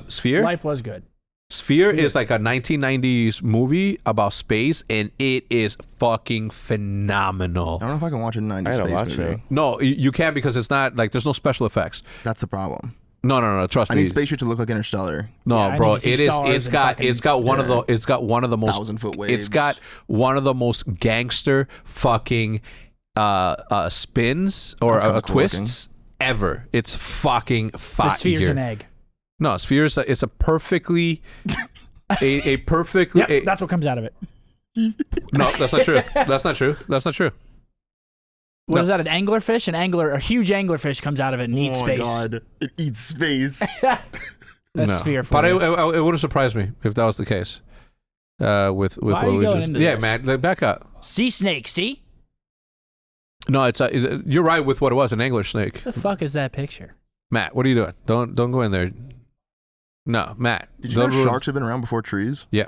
Sphere. Life was good. Sphere is like a 1990s movie about space, and it is fucking phenomenal. I don't know if I can watch a 90s I gotta space watch movie. it. No, you can't, because it's not like there's no special effects. That's the problem. No. Trust I me. need spaceship to look like Interstellar. No, Yeah, I bro, need to see it is. stars It's and got. fucking- It's got one of the. It's got one of the most. 1,000-foot waves. It's got one of the most gangster fucking spins or That's kinda cool twists ever. It's fucking fire. The sphere's an egg. No, Sphere is a perfectly a perfectly. Yep, that's what comes out of it. No, that's not true. That's not true. That's not true. What No. is that? An anglerfish? A huge anglerfish comes out of it and eats Oh my space. god, it eats space. That's No. Sphere for But you. it wouldn't surprise me if that was the case. With Why what are you we going just. into Yeah, this? man, back up. Sea snake, see? No, it's you're right with what it was, an angler snake. The fuck is that picture? Matt, what are you doing? Don't go in there. No, Matt. Did you know don't ruin- sharks have been around before trees? Yeah.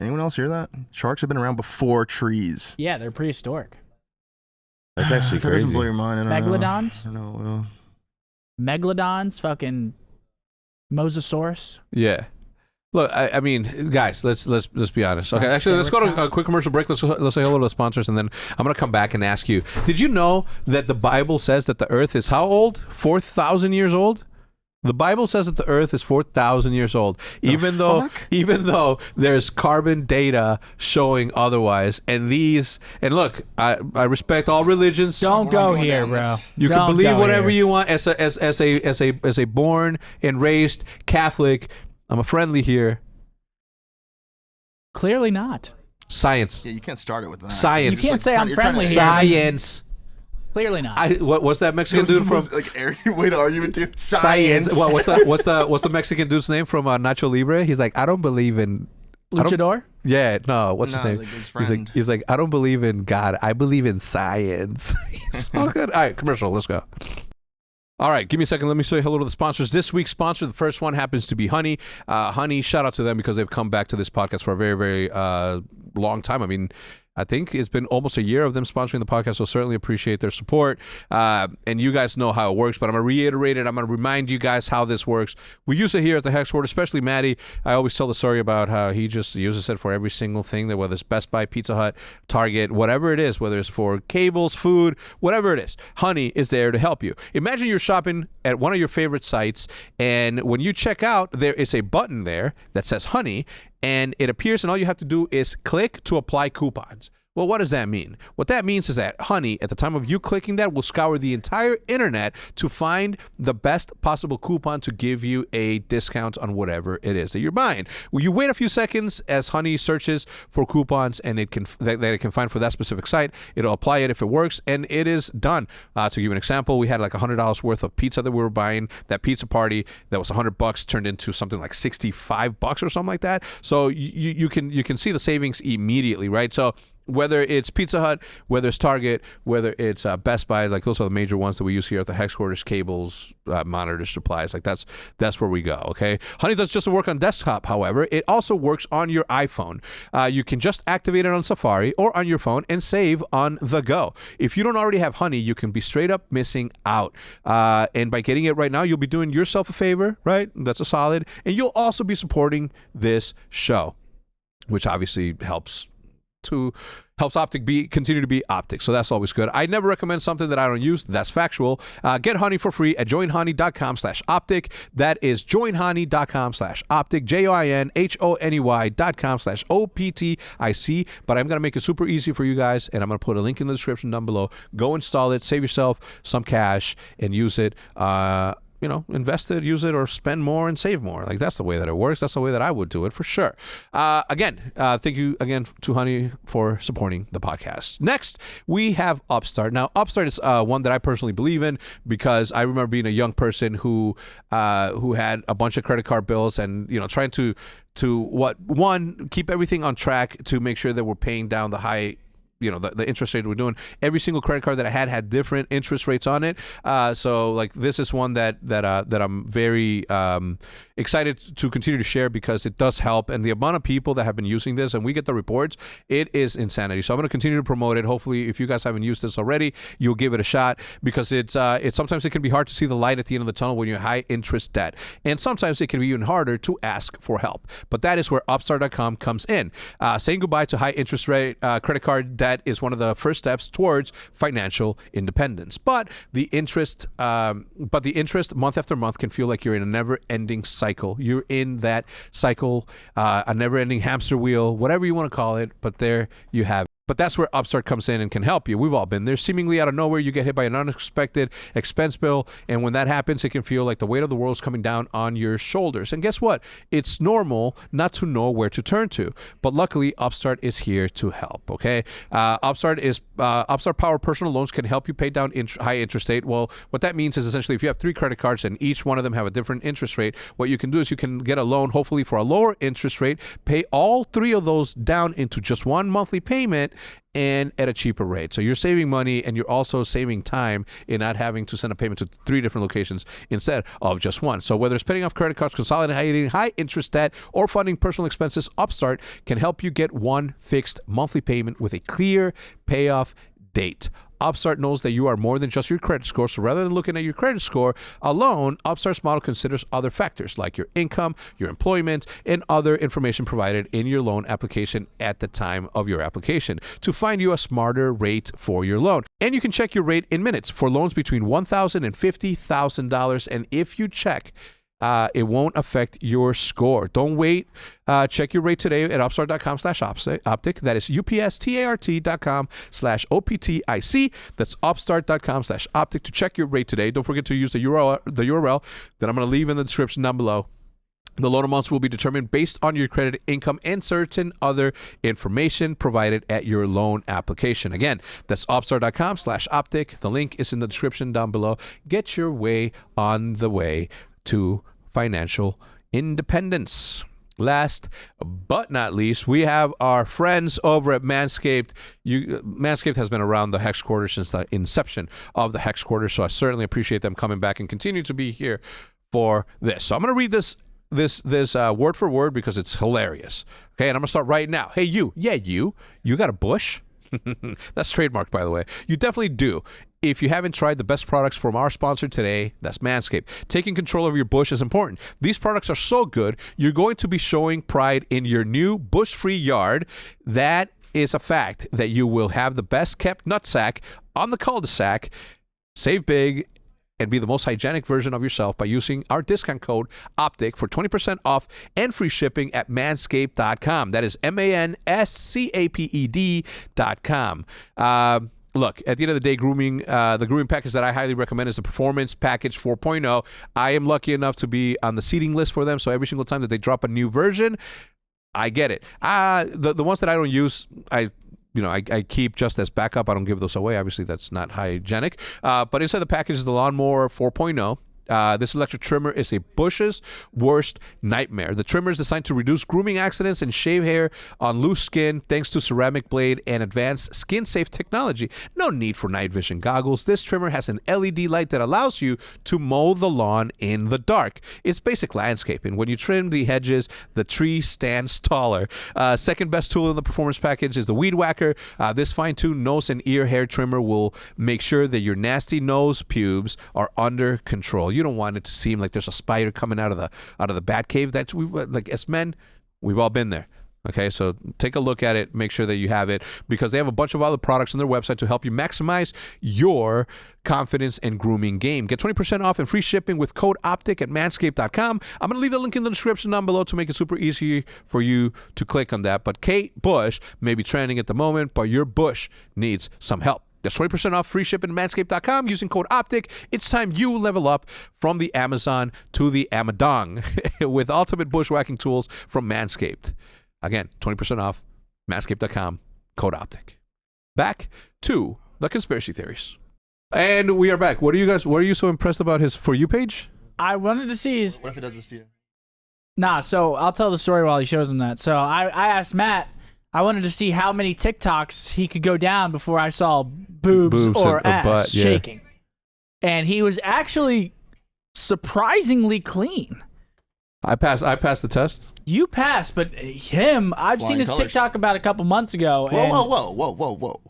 Anyone else hear that? Sharks have been around before trees. Yeah, they're prehistoric. That's actually That doesn't crazy. blow your mind. I don't know. Megalodons? I don't know. Megalodons? Fucking Mosasaurus? Yeah. Look, I mean, guys, let's be honest. Okay, Let's actually, say let's we're go to a quick commercial break. Let's say hello to the sponsors, and then I'm gonna come back and ask you: did you know that the Bible says that the Earth is how old? 4,000 years old. The Bible says that the Earth is 4,000 years old, even though there's carbon data showing otherwise. And look, I respect all religions. Don't go going here, down bro. this. You can Don't believe go whatever here. you want as a born and raised Catholic. I'm a friendly here. Clearly not. Science. Yeah, you can't start it with that. You Science. can't say I'm You're trying to friendly here. Science. Clearly not. What's that Mexican dude from like arrogant way to argue it too. Science? Well, what's the Mexican dude's name from Nacho Libre? He's like, I don't believe in. Luchador? Yeah, no. What's his No, name? like his he's friend. like, I don't believe in God. I believe in science. He's so good. All right, commercial. Let's go. All right, give me a second. Let me say hello to the sponsors. This week's sponsor, the first one, happens to be Honey. Honey, shout out to them because they've come back to this podcast for a very, very long time. I mean, I think it's been almost a year of them sponsoring the podcast, so certainly appreciate their support. And you guys know how it works, but I'm going to reiterate it. I'm going to remind you guys how this works. We use it here at the Hex Word, especially Maddie. I always tell the story about how he just uses it for every single thing, that whether it's Best Buy, Pizza Hut, Target, whatever it is, whether it's for cables, food, whatever it is. Honey is there to help you. Imagine you're shopping at one of your favorite sites, and when you check out, there is a button there that says Honey, and it appears, and all you have to do is click to apply coupons. Well, what does that mean? What that means is that Honey, at the time of you clicking that, will scour the entire internet to find the best possible coupon to give you a discount on whatever it is that you're buying. Well, you wait a few seconds as Honey searches for coupons, and it can that it can find for that specific site. It'll apply it if it works, and it is done. To give you an example, we had like $100 worth of pizza that we were buying. That pizza party that was $100 turned into something like $65 or something like that. So you can see the savings immediately, right? So whether it's Pizza Hut, whether it's Target, whether it's Best Buy, like those are the major ones that we use here at the Hex Quarters, cables, monitors, supplies, like that's where we go, okay? Honey doesn't just work on desktop, however. It also works on your iPhone. You can just activate it on Safari or on your phone and save on the go. If you don't already have Honey, you can be straight up missing out. And by getting it right now, you'll be doing yourself a favor, right? That's a solid. And you'll also be supporting this show, which obviously helps helps OpTic continue to be OpTic. So that's always good. I never recommend something that I don't use. That's factual. Get Honey for free at joinhoney.com/OpTic. That is joinhoney.com/OpTic. joinhoney.com/OpTic. But I'm going to make it super easy for you guys, and I'm going to put a link in the description down below. Go install it, save yourself some cash, and use it. Invest it, use it, or spend more and save more. Like, that's the way that it works. That's the way that I would do it for sure. Again, thank you again to Honey for supporting the podcast. Next, we have Upstart. Now, Upstart is one that I personally believe in because I remember being a young person who had a bunch of credit card bills and, trying to keep everything on track to make sure that we're paying down the high the interest rate we're doing. Every single credit card that I had different interest rates on it. So like this is one that I'm very excited to continue to share because it does help. And the amount of people that have been using this and we get the reports, it is insanity. So I'm going to continue to promote it. Hopefully, if you guys haven't used this already, you'll give it a shot because it's sometimes it can be hard to see the light at the end of the tunnel when you're high interest debt. And sometimes it can be even harder to ask for help. But that is where Upstart.com comes in. Saying goodbye to high interest rate credit card debt is one of the first steps towards financial independence. But the interest month after month can feel like you're in a never-ending cycle. You're in that cycle, a never-ending hamster wheel, whatever you want to call it. But there you have it. But that's where Upstart comes in and can help you. We've all been there. Seemingly out of nowhere, you get hit by an unexpected expense bill. And when that happens, it can feel like the weight of the world is coming down on your shoulders. And guess what? It's normal not to know where to turn to. But luckily, Upstart is here to help, okay? Upstart Power Personal Loans can help you pay down high interest rate. Well, what that means is essentially if you have 3 credit cards and each one of them have a different interest rate, what you can do is you can get a loan, hopefully for a lower interest rate, pay all 3 of those down into just one monthly payment, and at a cheaper rate. So you're saving money and you're also saving time in not having to send a payment to 3 different locations instead of just one. So whether it's paying off credit cards, consolidating high interest debt, or funding personal expenses, Upstart can help you get one fixed monthly payment with a clear payoff date. Upstart knows that you are more than just your credit score, so rather than looking at your credit score alone, Upstart's model considers other factors like your income, your employment, and other information provided in your loan application at the time of your application to find you a smarter rate for your loan. And you can check your rate in minutes for loans between $1,000 and $50,000, and if you check, it won't affect your score. Don't wait. Check your rate today at upstart.com/OpTic. That is upstart.com/OpTic. That's upstart.com/OpTic to check your rate today. Don't forget to use the URL that I'm going to leave in the description down below. The loan amounts will be determined based on your credit, income, and certain other information provided at your loan application. Again, that's upstart.com/OpTic. The link is in the description down below. Get your way on the way to financial independence. Last but not least, we have our friends over at Manscaped. Manscaped has been around the Hex Quarter since the inception of the Hex Quarter, so I certainly appreciate them coming back and continue to be here for this. So I'm going to read this word for word because it's hilarious. Okay, and I'm going to start right now. Hey, you got a bush? That's trademarked, by the way. You definitely do. If you haven't tried the best products from our sponsor today, that's Manscaped. Taking control of your bush is important. These products are so good, you're going to be showing pride in your new bush-free yard. That is a fact that you will have the best-kept nutsack on the cul-de-sac. Save big and be the most hygienic version of yourself by using our discount code OpTic for 20% off and free shipping at manscaped.com. That is manscaped.com. Look, at the end of the day, the grooming package that I highly recommend is the Performance Package 4.0. I am lucky enough to be on the seating list for them, so every single time that they drop a new version, I get it. The ones that I don't use, I keep just as backup. I don't give those away. Obviously, that's not hygienic. But inside the package is the Lawnmower 4.0. This electric trimmer is a bush's worst nightmare. The trimmer is designed to reduce grooming accidents and shave hair on loose skin thanks to ceramic blade and advanced skin-safe technology. No need for night vision goggles. This trimmer has an LED light that allows you to mow the lawn in the dark. It's basic landscaping. When you trim the hedges, the tree stands taller. Second best tool in the performance package is the Weed Whacker. This fine-tuned nose and ear hair trimmer will make sure that your nasty nose pubes are under control. You don't want it to seem like there's a spider coming out of the bat cave. As men, we've all been there. Okay, so take a look at it, make sure that you have it, because they have a bunch of other products on their website to help you maximize your confidence and grooming game. Get 20% off and free shipping with code OpTic at manscaped.com. I'm going to leave the link in the description down below to make it super easy for you to click on that. But Kate Bush may be trending at the moment, but your bush needs some help. That's 20% off free shipping at manscaped.com using code OpTic. It's time you level up from the Amazon to the Amadong with ultimate bushwhacking tools from Manscaped. Again, 20% off, manscaped.com, code OpTic. Back to the conspiracy theories. And we are back. What are you so impressed about his For You page? I wanted to see his... What if it does this to you? Nah, so I'll tell the story while he shows him that. So I asked Matt, I wanted to see how many TikToks he could go down before I saw boobs or and a ass butt, yeah. shaking. And he was actually surprisingly clean. I passed the test. You passed, but him, I've seen his colors. TikTok about a couple months ago. Whoa.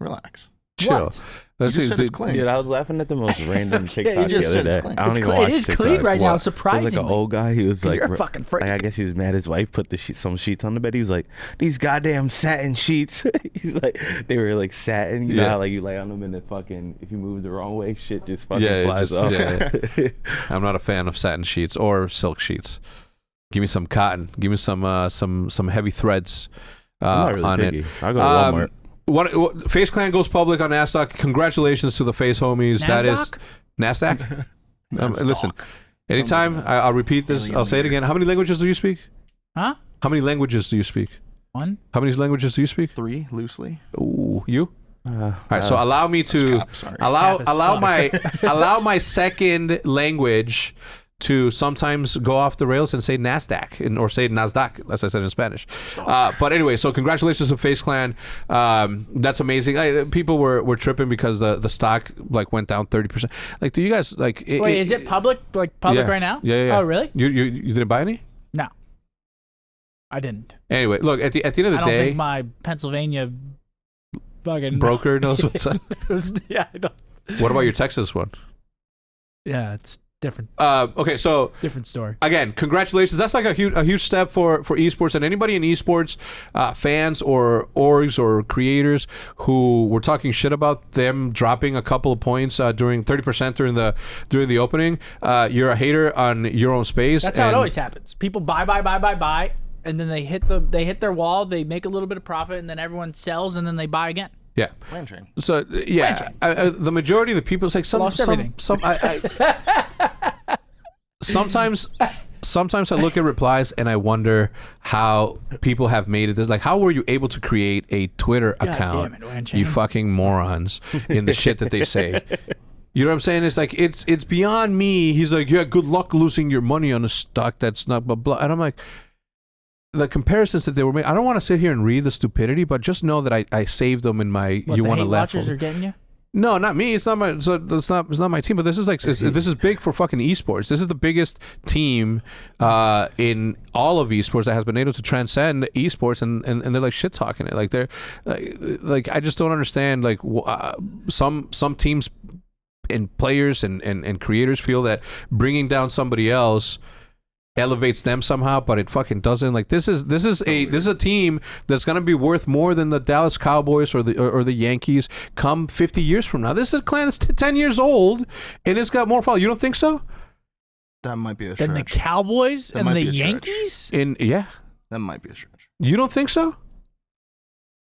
Relax. Chill. What? Let's You see. just said it's clean. Dude, I was laughing at the most random TikTok you just the said other it's day. clean. I don't It's even clean. watch It is TikTok. clean right now, It was surprisingly. like an old guy. He was 'Cause like, you're a fucking freak. I guess he was mad his wife put some sheets on the bed. He was like, these goddamn satin sheets. He's like, they were like satin. You know how like you lay on them and it fucking, if you move the wrong way, shit just fucking flies off. Yeah. I'm not a fan of satin sheets or silk sheets. Give me some cotton. Give me some heavy threads I'm not really on picky. it. I'll go to Walmart. What Face Clan goes public on NASDAQ. Congratulations to the Face homies. That is NASDAQ. Listen, anytime I'll repeat this, I'll say it again. How many languages do you speak? Huh? How many languages do you speak? One? How many languages do you speak? 3 loosely. Ooh, you? All right, so allow me to Cap, sorry. allow my second language to sometimes go off the rails and say NASDAQ or say NASDAQ, as I said in Spanish. But anyway, so congratulations to Face Clan. That's amazing. People were tripping because the stock like went down 30%. Like, do you guys like? Wait, is it public? Like public Yeah. right now? Yeah. Oh, really? You didn't buy any? No, I didn't. Anyway, look at the end of the I don't day, think my Pennsylvania fucking broker knows what's up. Yeah, I don't. What about your Texas one? Yeah, it's different. Okay, so Different story. again, congratulations. That's like a huge step for esports, and anybody in esports, fans or orgs or creators who were talking shit about them dropping a couple of points during 30% during the opening. You're a hater on your own space. That's how it always happens. People buy, and then they hit their wall. They make a little bit of profit, and then everyone sells, and then they buy again. Yeah. Land train. So yeah, the majority of the people, it's like Lost everything. Sometimes I look at replies and I wonder how people have made it this. Like, how were you able to create a Twitter account? damn it, Ryan You Chain. fucking morons in the shit that they say. You know what I'm saying? It's like it's beyond me. He's like, yeah, good luck losing your money on a stock that's not blah blah. And I'm like, the comparisons that they were making. I don't want to sit here and read the stupidity, but just know that I saved them in my What, you the want to hate laugh. watchers are getting you? No, not me. It's not my. So it's not my team. But this is like this is big for fucking esports. This is the biggest team in all of esports that has been able to transcend esports, and they're like shit talking it. Like they're like I just don't understand. Like some teams and players and creators feel that bringing down somebody else elevates them somehow, but it fucking doesn't. Like this is a team that's gonna be worth more than the Dallas Cowboys or the Yankees come 50 years from now. This is a clan that's 10 years old and it's got more followers. You don't think so? That might be a stretch. Then the Cowboys That and might the be a stretch. Yankees? Yeah. That might be a stretch. You don't think so?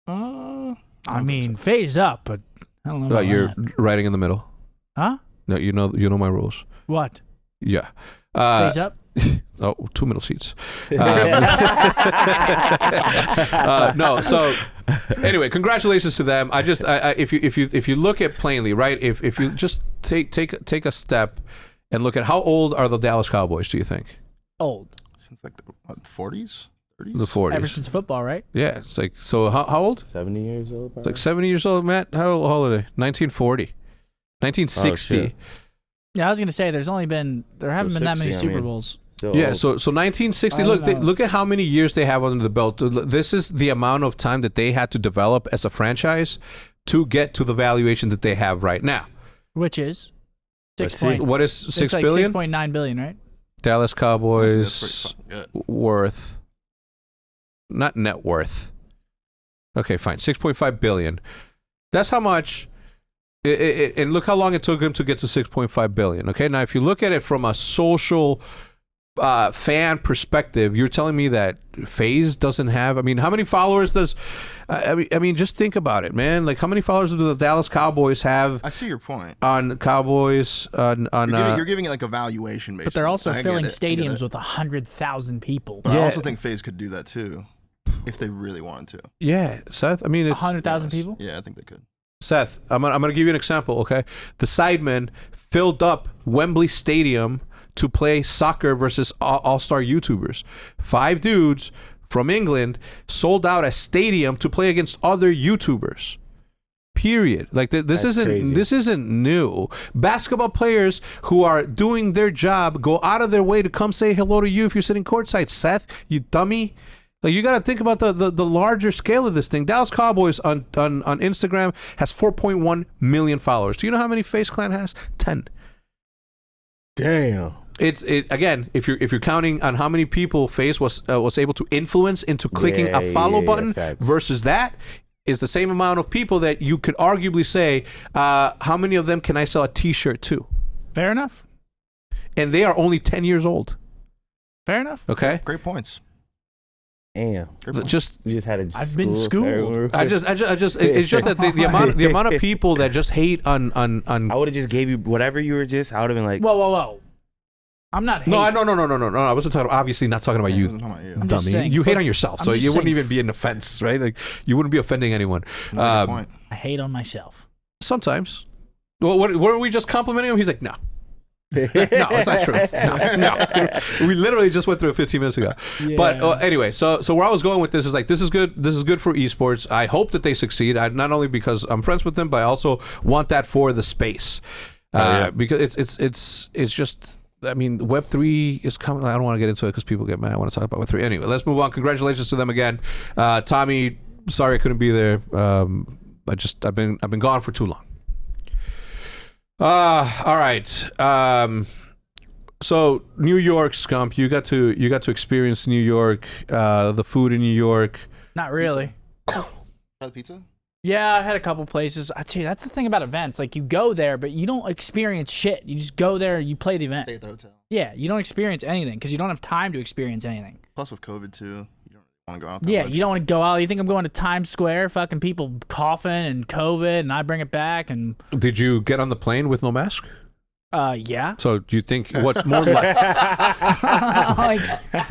I mean, phase up, but I don't know about You're that. riding in the middle. Huh? No, you know my rules. What? Yeah. Phase up? Oh, 2 middle seats. No. So anyway, congratulations to them. I just, if you look at plainly, right? If you just take a step and look at how old are the Dallas Cowboys? Do you think? Old. Since like the 40s, 30s. The 40s. Ever since football, right? Yeah. It's like, so how old? 70 years old. It's Probably. like 70 years old, Matt. How old are they? 1940. 1960. Oh, shit. Yeah, I was gonna say there haven't been that many 60, I Super mean. Bowls. Still Yeah, old. so 1960. I Look, don't know. look at how many years they have under the belt. This is the amount of time that they had to develop as a franchise to get to the valuation that they have right now. Which is Let's 6 see. point. What is It's 6 like billion? 6.9 billion, right? Dallas That's Cowboys pretty fucking good. worth not net worth. Okay, fine. 6.5 billion. That's how much. And look how long it took him to get to 6.5 billion. Okay, now if you look at it from a social fan perspective, you're telling me that FaZe doesn't have. I mean, how many followers does? I mean, just think about it, man. Like, how many followers do the Dallas Cowboys have? I see your point. On Cowboys You're giving it like a valuation, basically. But they're also filling stadiums with 100,000 people. But I also think FaZe could do that too, if they really wanted to. Yeah, Seth. I mean, it's 100,000 people. Yeah, I think they could. Seth, I'm gonna give you an example. Okay, the Sidemen filled up Wembley Stadium to play soccer versus all-star YouTubers. 5 dudes from England sold out a stadium to play against other YouTubers. Period. Like this isn't new. Basketball players who are doing their job go out of their way to come say hello to you if you're sitting courtside. Seth, you dummy. Like, you got to think about the larger scale of this thing. Dallas Cowboys on Instagram has 4.1 million followers. Do you know how many FaZe Clan has? 10. Damn. Again, if you're counting on how many people FaZe was able to influence into clicking a follow button versus that is the same amount of people that you could arguably say, how many of them can I sell a T-shirt to? Fair enough. And they are only 10 years old. Fair enough. Okay. Great points. Damn. You just had a. I've been schooled. It's just that the amount of people that just hate on. I would have just gave you whatever you were just. I would have been like, whoa. I'm not hating. No. I wasn't talking. Obviously, not talking about you, dummy. Saying, you hate on yourself, so you wouldn't even be an offense, right? Like, you wouldn't be offending anyone. I hate on myself. Sometimes. Well, what were we just complimenting him? He's like, no. No, it's not true. No. We literally just went through it 15 minutes ago. Yeah. But anyway, so where I was going with this is like, this is good. This is good for esports. I hope that they succeed. Not only because I'm friends with them, but I also want that for the space. Because it's just. I mean, Web3 is coming. I don't want to get into it because people get mad. I want to talk about Web3 anyway. Let's move on. Congratulations to them again. Tommy, sorry I couldn't be there. I've been gone for too long. All right. So New York, Scump, you got to experience New York, the food in New York. Not really. Pizza? Yeah, I had a couple places. I tell you, that's the thing about events. Like, you go there, but you don't experience shit. You just go there, you play the event. Stay at the hotel. Yeah, you don't experience anything because you don't have time to experience anything. Plus, with COVID too, you don't want to go out. That much. You don't want to go out. You think I'm going to Times Square? Fucking people coughing and COVID, and I bring it back. And did you get on the plane with no mask? Yeah. So do you think what's more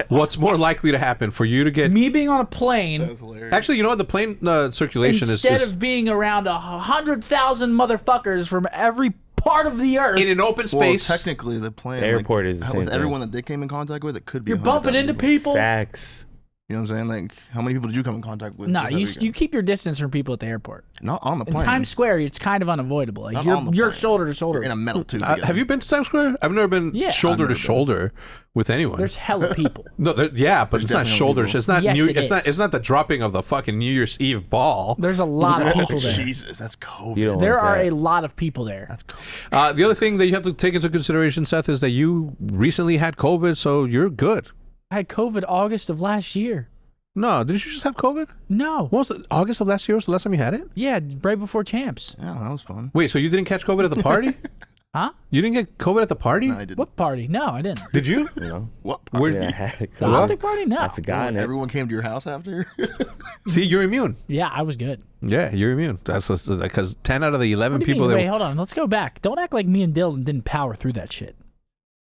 what's more likely to happen for you to get me being on a plane? That was hilarious. Actually, you know what? The plane circulation instead of being around 100,000 motherfuckers from every part of the earth in an open space. Well, technically, the plane, the airport is the same with thing. everyone that they came in contact with, it could be. You're bumping into people. Facts. You know what I'm saying? Like, how many people did you come in contact with? No, you keep your distance from people at the airport. Not on the plane. In Times Square, it's kind of unavoidable. Like, Not you're shoulder to shoulder. You're in a metal tube. Have you been to Times Square? I've never been shoulder to shoulder with anyone. There's hella people. No, but it's not shoulders. It's not yes, It's not the dropping of the fucking New Year's Eve ball. There's a lot of people there. Jesus, that's COVID. There are a lot of people there. That's COVID. The other thing that you have to take into consideration, Seth, is that you recently had COVID, so you're good. I had COVID August of last year. No, did you just have COVID? No. What was it? August of last year was the last time you had it? Yeah, right before Champs. Yeah, that was fun. Wait, so you didn't catch COVID at the party? Huh? You didn't get COVID at the party? No, I didn't. What party? No, I didn't. Did you? No. What? I had it. The OpTic party? No. I forgot it. Everyone came to your house after? See, you're immune. Yeah, I was good. Yeah, you're immune. That's because 10 out of the 11 people. Wait, hold on. Let's go back. Don't act like me and Dylan didn't power through that shit.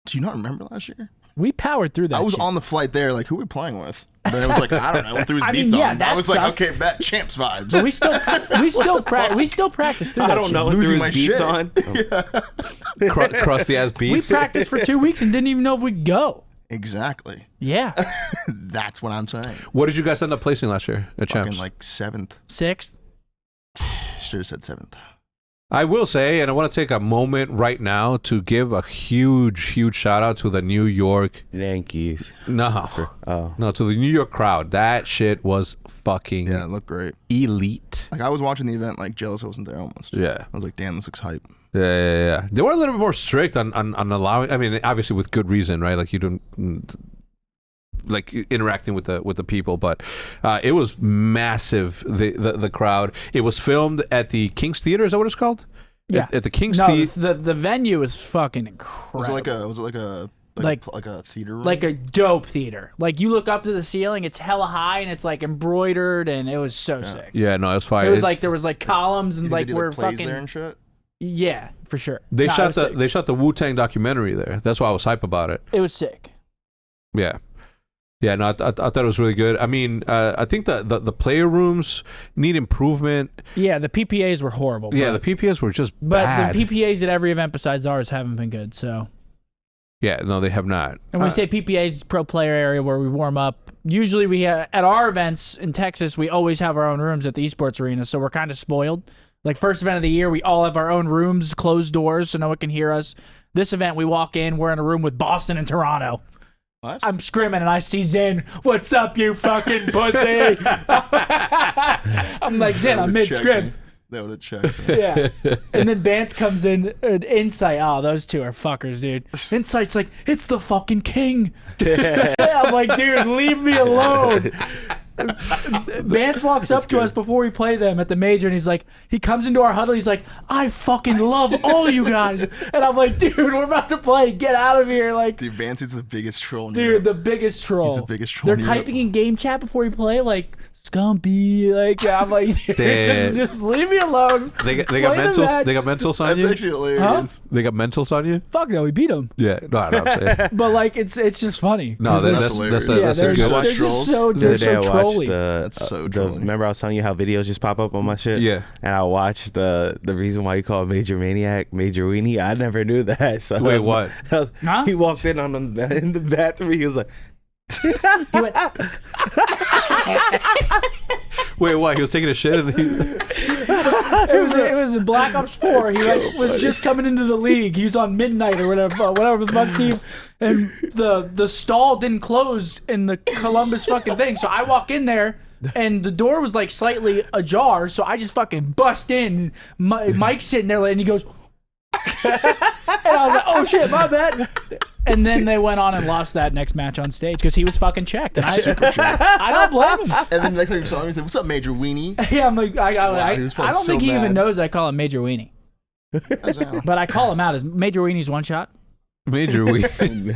Do you not remember last year? We powered through that. I was shit. on the flight there, like, who are we playing with? But it was like, I don't know. I went through his beats on. I was like, okay, bet champs vibes. But we still practice through that. I don't know. Losing my beats shit. On. Crusty ass beats. We practiced for 2 weeks and didn't even know if we'd go. Exactly. Yeah. That's what I'm saying. What did you guys end up placing last year at Champs? Fucking like 7th. 6th. Should have said 7th. I will say, and I want to take a moment right now to give a huge shout out to the New York Yankees. No, to the New York crowd. That shit was fucking it looked great. Elite. Like, I was watching the event, like, jealous I wasn't there almost. Yeah. I was like, damn, this looks hype. Yeah. They were a little bit more strict on allowing. I mean, obviously with good reason, right? Like, you don't. like interacting with the people. But it was massive. The crowd. It was filmed at the King's Theater. Is that what it's called? Yeah. At the King's No, Theater. the venue is fucking incredible. Was it like a theater room? Like a dope theater. Like you look up to the ceiling, it's hella high and it's like embroidered and it was so sick. Yeah, no, it was fire. It was like there was like columns and like they do, we're plays fucking there and shit. yeah, for sure. They No, it shot was the sick. they shot the Wu-Tang documentary there. That's why I was hype about it. It was sick. Yeah. Yeah, no, I thought it was really good. I mean, I think the player rooms need improvement. Yeah, the PPAs were horrible. Yeah, the PPS were just but bad. the PPAs at every event besides ours haven't been good. So, Yeah, no, they have not. and when we say PPAs, pro player area where we warm up. Usually, we at our events in Texas, we always have our own rooms at the esports arena, so we're kind of spoiled. Like first event of the year, we all have our own rooms, closed doors, so no one can hear us. This event, we walk in, we're in a room with Boston and Toronto. What? I'm screaming and I see Zen. What's up, you fucking pussy? I'm like, Zen, I'm mid-scrim. That would have checked. Yeah. And then Bance comes in and Insight. Oh, those two are fuckers, dude. Insight's like, it's the fucking king. I'm like, dude, leave me alone. Vance walks up to us before we play them at the major, and he's like, he comes into our huddle. He's like, I fucking love all you guys, and I'm like, dude, we're about to play. Get out of here, like, Dude, Vance is the biggest troll. dude, the biggest troll. He's the biggest troll. They're in Europe. typing in game chat before we play, like Scumpy, like I'm like, dude, Damn. just leave me alone. They got Play the mentals. match. They got mentals on That's you. actually hilarious. They got mentals on you. Fuck no, we beat him. Yeah, no, I'm saying. But like, it's just funny. No, That's that's hilarious. a, Yeah, that's a they're good so one. just trolls. so The they're other day so I watched trolly. That's so trolling. remember I was telling you how videos just pop up on my shit? Yeah. And I watched the reason why you call it Major Maniac, Major Weenie. I never knew that. So Wait, that was- what? that was- Huh? He walked in in the bathroom. He was like, He went, Wait, what? He was taking a shit and he. it was in Black Ops 4. He like, was just coming into the league. He was on Midnight or whatever the fuck team, and the stall didn't close in the Columbus fucking thing. So I walk in there, and the door was like slightly ajar. So I just fucking bust in. Mike's sitting there, and he goes, and I was like, oh shit, my bad. And then they went on and lost that next match on stage because he was fucking checked. And I don't blame him. And then next time you saw him, he said, "What's up, Major Weenie?" Yeah, I'm like, he was I probably don't so think he even mad. knows I call him Major Weenie. But I call him out as Major Weenie's one shot. Major week.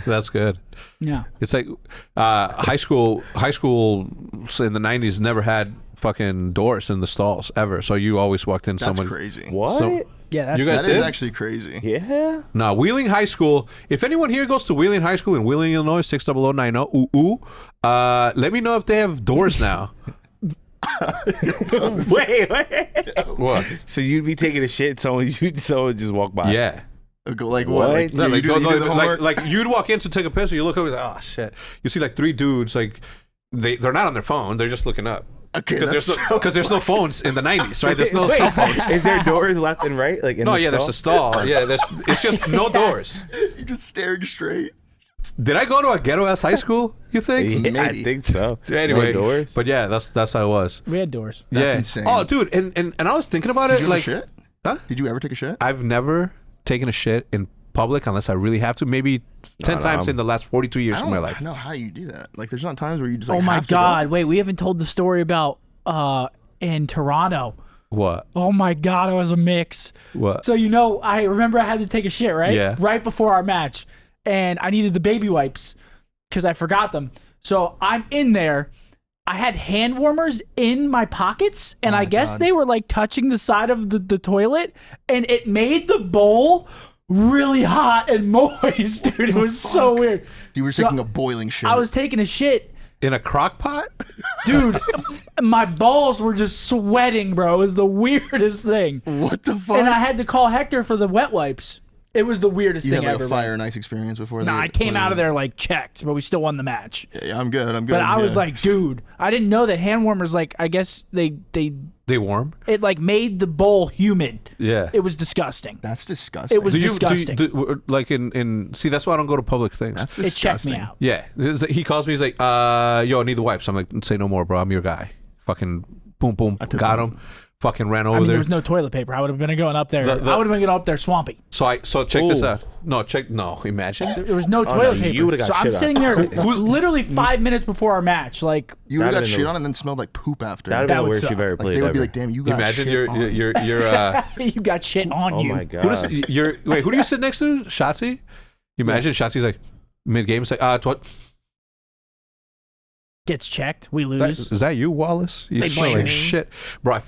That's good. Yeah. It's like high school in the 90s never had fucking doors in the stalls ever. So you always walked in That's someone. crazy. what? So- Yeah, that's You guys That is did? actually crazy. Yeah. No, Wheeling High School. If anyone here goes to Wheeling High School in Wheeling, Illinois, 60090, let me know if they have doors now. Wait. What? So you'd be taking a shit, someone just walk by. Yeah. Like What? what? Like, No, you like, do the homework? like you'd walk in to take a piss, and you look over, like, oh shit. You see like three dudes, like they're not on their phone, they're just looking up. Okay, Because that's there's no phones in the 90s, right? There's no cell phones. Is there doors left and right? Like in No, the yeah, there's a stall. Yeah, it's just no doors. You're just staring straight. Did I go to a ghetto ass high school? You think? Yeah, I Maybe. think so. Anyway, No doors. but yeah, that's how it was. we had doors. That's yeah. insane. Oh, dude, and I was thinking about Did it, you like, ever shit? huh? Did you ever take a shit? I've never taken a shit in public unless I really have to. Maybe 10 times in the last 42 years I of don't my life. know how you do that. Like, there's not times where you just like. Oh my have to go. god! Wait, we haven't told the story about in Toronto. What? Oh my god, it was a mix. What? So I remember I had to take a shit, right? Yeah. Right before our match, and I needed the baby wipes because I forgot them. So I'm in there. I had hand warmers in my pockets, and I guess God. they were like touching the side of the toilet, and it made the bowl really hot and moist, dude. It was so weird. You were So taking a boiling shit. I was taking a shit. In a crock pot? Dude, my balls were just sweating, bro. It was the weirdest thing. What the fuck? And I had to call Hector for the wet wipes. It was the weirdest you thing had like ever. a fire and ice experience before. Nah, I came out of there like checked, but we still won the match. Yeah, I'm good. But I was like, dude, I didn't know that hand warmers, like, I guess they warm? it like made the bowl humid. Yeah. It was disgusting. that's disgusting. It was Do you, disgusting. like in see, that's why I don't go to public things. That's It checked disgusting. me out. Yeah. He calls me, he's like, yo, I need the wipes. I'm like, say no more, bro. I'm your guy. Fucking boom, boom. took Got one. him. Fucking ran over I mean, there. there was no toilet paper. I would have been going up there. The- I would have been going up there swampy. So check this Ooh. out. No, imagine. There was no no, toilet you paper. would've got So I'm shit on. sitting there literally 5 minutes before our match. Like, You would have got That'd shit been the- on and then smelled like poop after. That'd That be the would worst suck. you've ever Like played. they would be ever. like, damn, you got Imagine shit you're on. you got shit on Oh you. my god. wait, who do you sit next to? Shotzi? You imagine Shotzi's like mid game. It's like, what? Gets checked. We lose. Is that you, Wallace? You They smell blame like me. shit, bro. I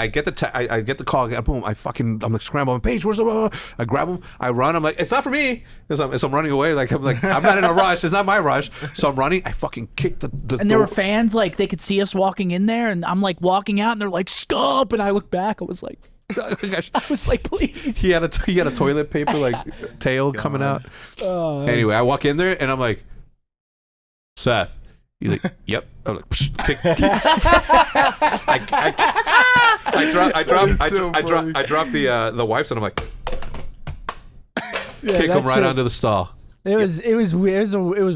get the call. Boom! I'm like scrambling. Paige, where's the? I grab him. I run. I'm like, it's not for me. As I'm running away. I'm not in a rush. It's not my rush. So I'm running. I fucking kick the And there were door. fans, like, they could see us walking in there, and I'm like walking out, and they're like, "Scump!" And I look back. I was like, please. He had a toilet paper like tail coming out. Oh, that Anyway, was- I walk in there and I'm like, Seth. He's like, yep. I'm like, psh, kick. I drop the wipes and I'm like, yeah, kick that him right shit- onto the stall. It was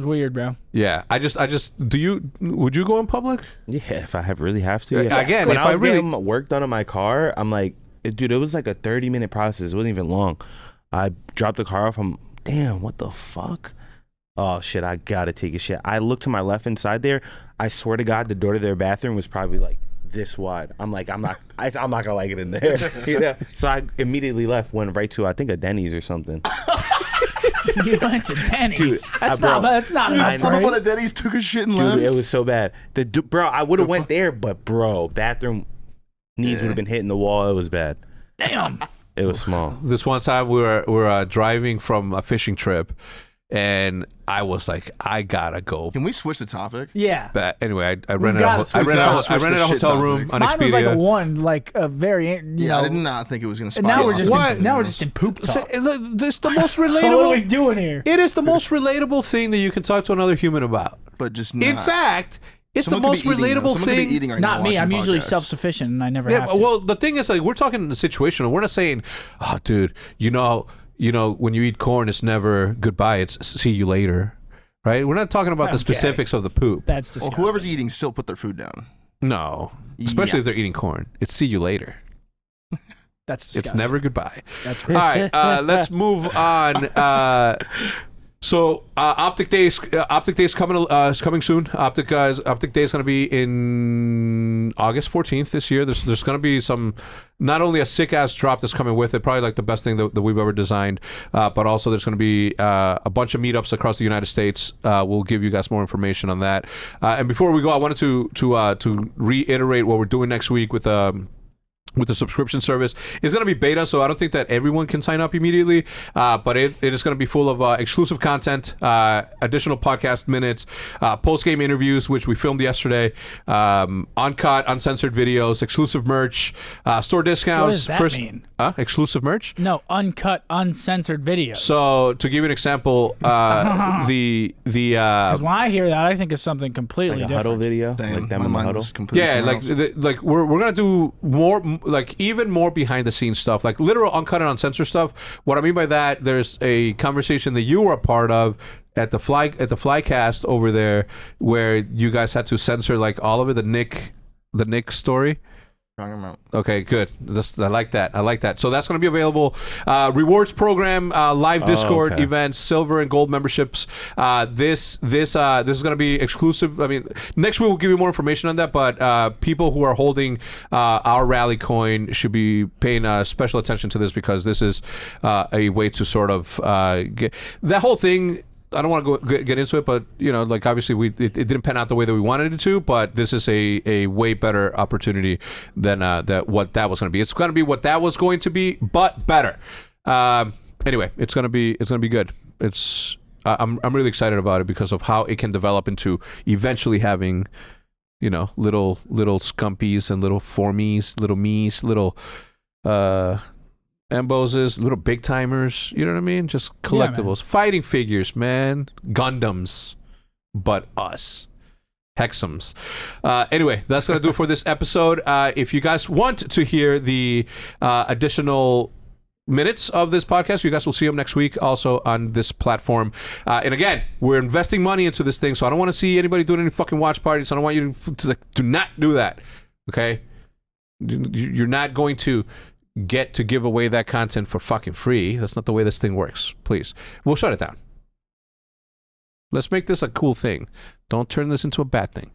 weird, bro. Yeah, I just. Would you go in public? Yeah, if I really have to. Yeah. Again, when if I was I really- getting work done on my car, I'm like, dude, it was like a 30-minute process. It wasn't even long. I dropped the car off. I'm, damn, what the fuck? Oh shit, I gotta take a shit. I looked to my left inside there. I swear to God, the door to their bathroom was probably like this wide. I'm like, I'm not gonna like it in there. You know? So I immediately left, went right to I think a Denny's or something. You went to Denny's. Dude, that's bro, not an I Put him on upgrade. a Denny's, took a shit and Dude, left. it was so bad. Bro, I would have went there, but bro, bathroom knees would have been hitting the wall. It was bad. Damn. It was small. This one time we were driving from a fishing trip, and I was like, I gotta go. Can we switch the topic? Yeah. But anyway, I rented gotta a switch hotel room on Mine was like a Expedia. one, like a very, you Yeah, I know. did not think it was gonna. And now we're just What? now we're just in poop So, talk. this is the most What are we relatable. doing here? It is the most relatable thing that you can talk to another human about. but just In not. fact, it's Someone the could most be eating, though. relatable Someone could be thing. eating right now Not me. watching I'm the usually podcast. self-sufficient, and I never Yeah, have but, to. well, the thing is, like, we're talking situational. We're not saying, oh, dude, you know, when you eat corn, it's never goodbye. It's see you later, right? We're not talking about the Okay. specifics of the poop. That's Well, disgusting. whoever's eating still put their food down. No, especially Yeah. if they're eating corn. It's see you later. That's disgusting. It's never goodbye. That's All right, let's move on. So OpTic Days, coming soon. OpTic Day is going to be in August 14th this year. There's going to be not only a sick ass drop that's coming with it, probably like the best thing that we've ever designed, but also there's going to be a bunch of meetups across the United States. We'll give you guys more information on that. And before we go, I wanted to reiterate what we're doing next week with the subscription service. It's going to be beta, so I don't think that everyone can sign up immediately, but it is going to be full of exclusive content, additional podcast minutes, post-game interviews, which we filmed yesterday, uncut, uncensored videos, exclusive merch, store discounts. What does that mean? Exclusive merch? No, uncut, uncensored videos. So, to give you an example, Because when I hear that, I think of something completely Like a huddle different. video, Damn, like them my in the mind huddle. was completely yeah, somewhere like else. we're gonna do more, like even more behind the scenes stuff, like literal uncut and uncensored stuff. What I mean by that, there's a conversation that you were a part of at the Flycast over there, where you guys had to censor like all of it, the Nick story. Talking about. Okay, good. I like that. So that's going to be available. Rewards program, live Discord okay. events, silver and gold memberships. This is going to be exclusive. I mean, next week we'll give you more information on that. But people who are holding our rally coin should be paying special attention to this, because this is a way to sort of get that whole thing. I don't want to get into it, but like obviously it didn't pan out the way that we wanted it to. But this is a way better opportunity than what that was going to be. It's going to be what that was going to be, but better. Anyway, it's going to be good. I'm really excited about it because of how it can develop into eventually having little scumpies and little formies, little me's, little MBoZes, little big timers, you know what I mean? Just collectibles, fighting figures, man, Gundams, but us, HECZs. Anyway, that's gonna do it for this episode. If you guys want to hear the additional minutes of this podcast, you guys will see them next week also on this platform. And again, we're investing money into this thing, so I don't want to see anybody doing any fucking watch parties. I don't want you to do not do that. Okay. You're not going to get to give away that content for fucking free. That's not the way this thing works. Please. We'll shut it down. Let's make this a cool thing. Don't turn this into a bad thing.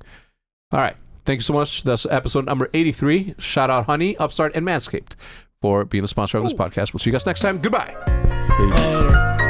All right. Thank you so much. That's episode number 83. Shout out Honey, Upstart, and Manscaped for being a sponsor of this podcast. We'll see you guys next time. Goodbye. Later.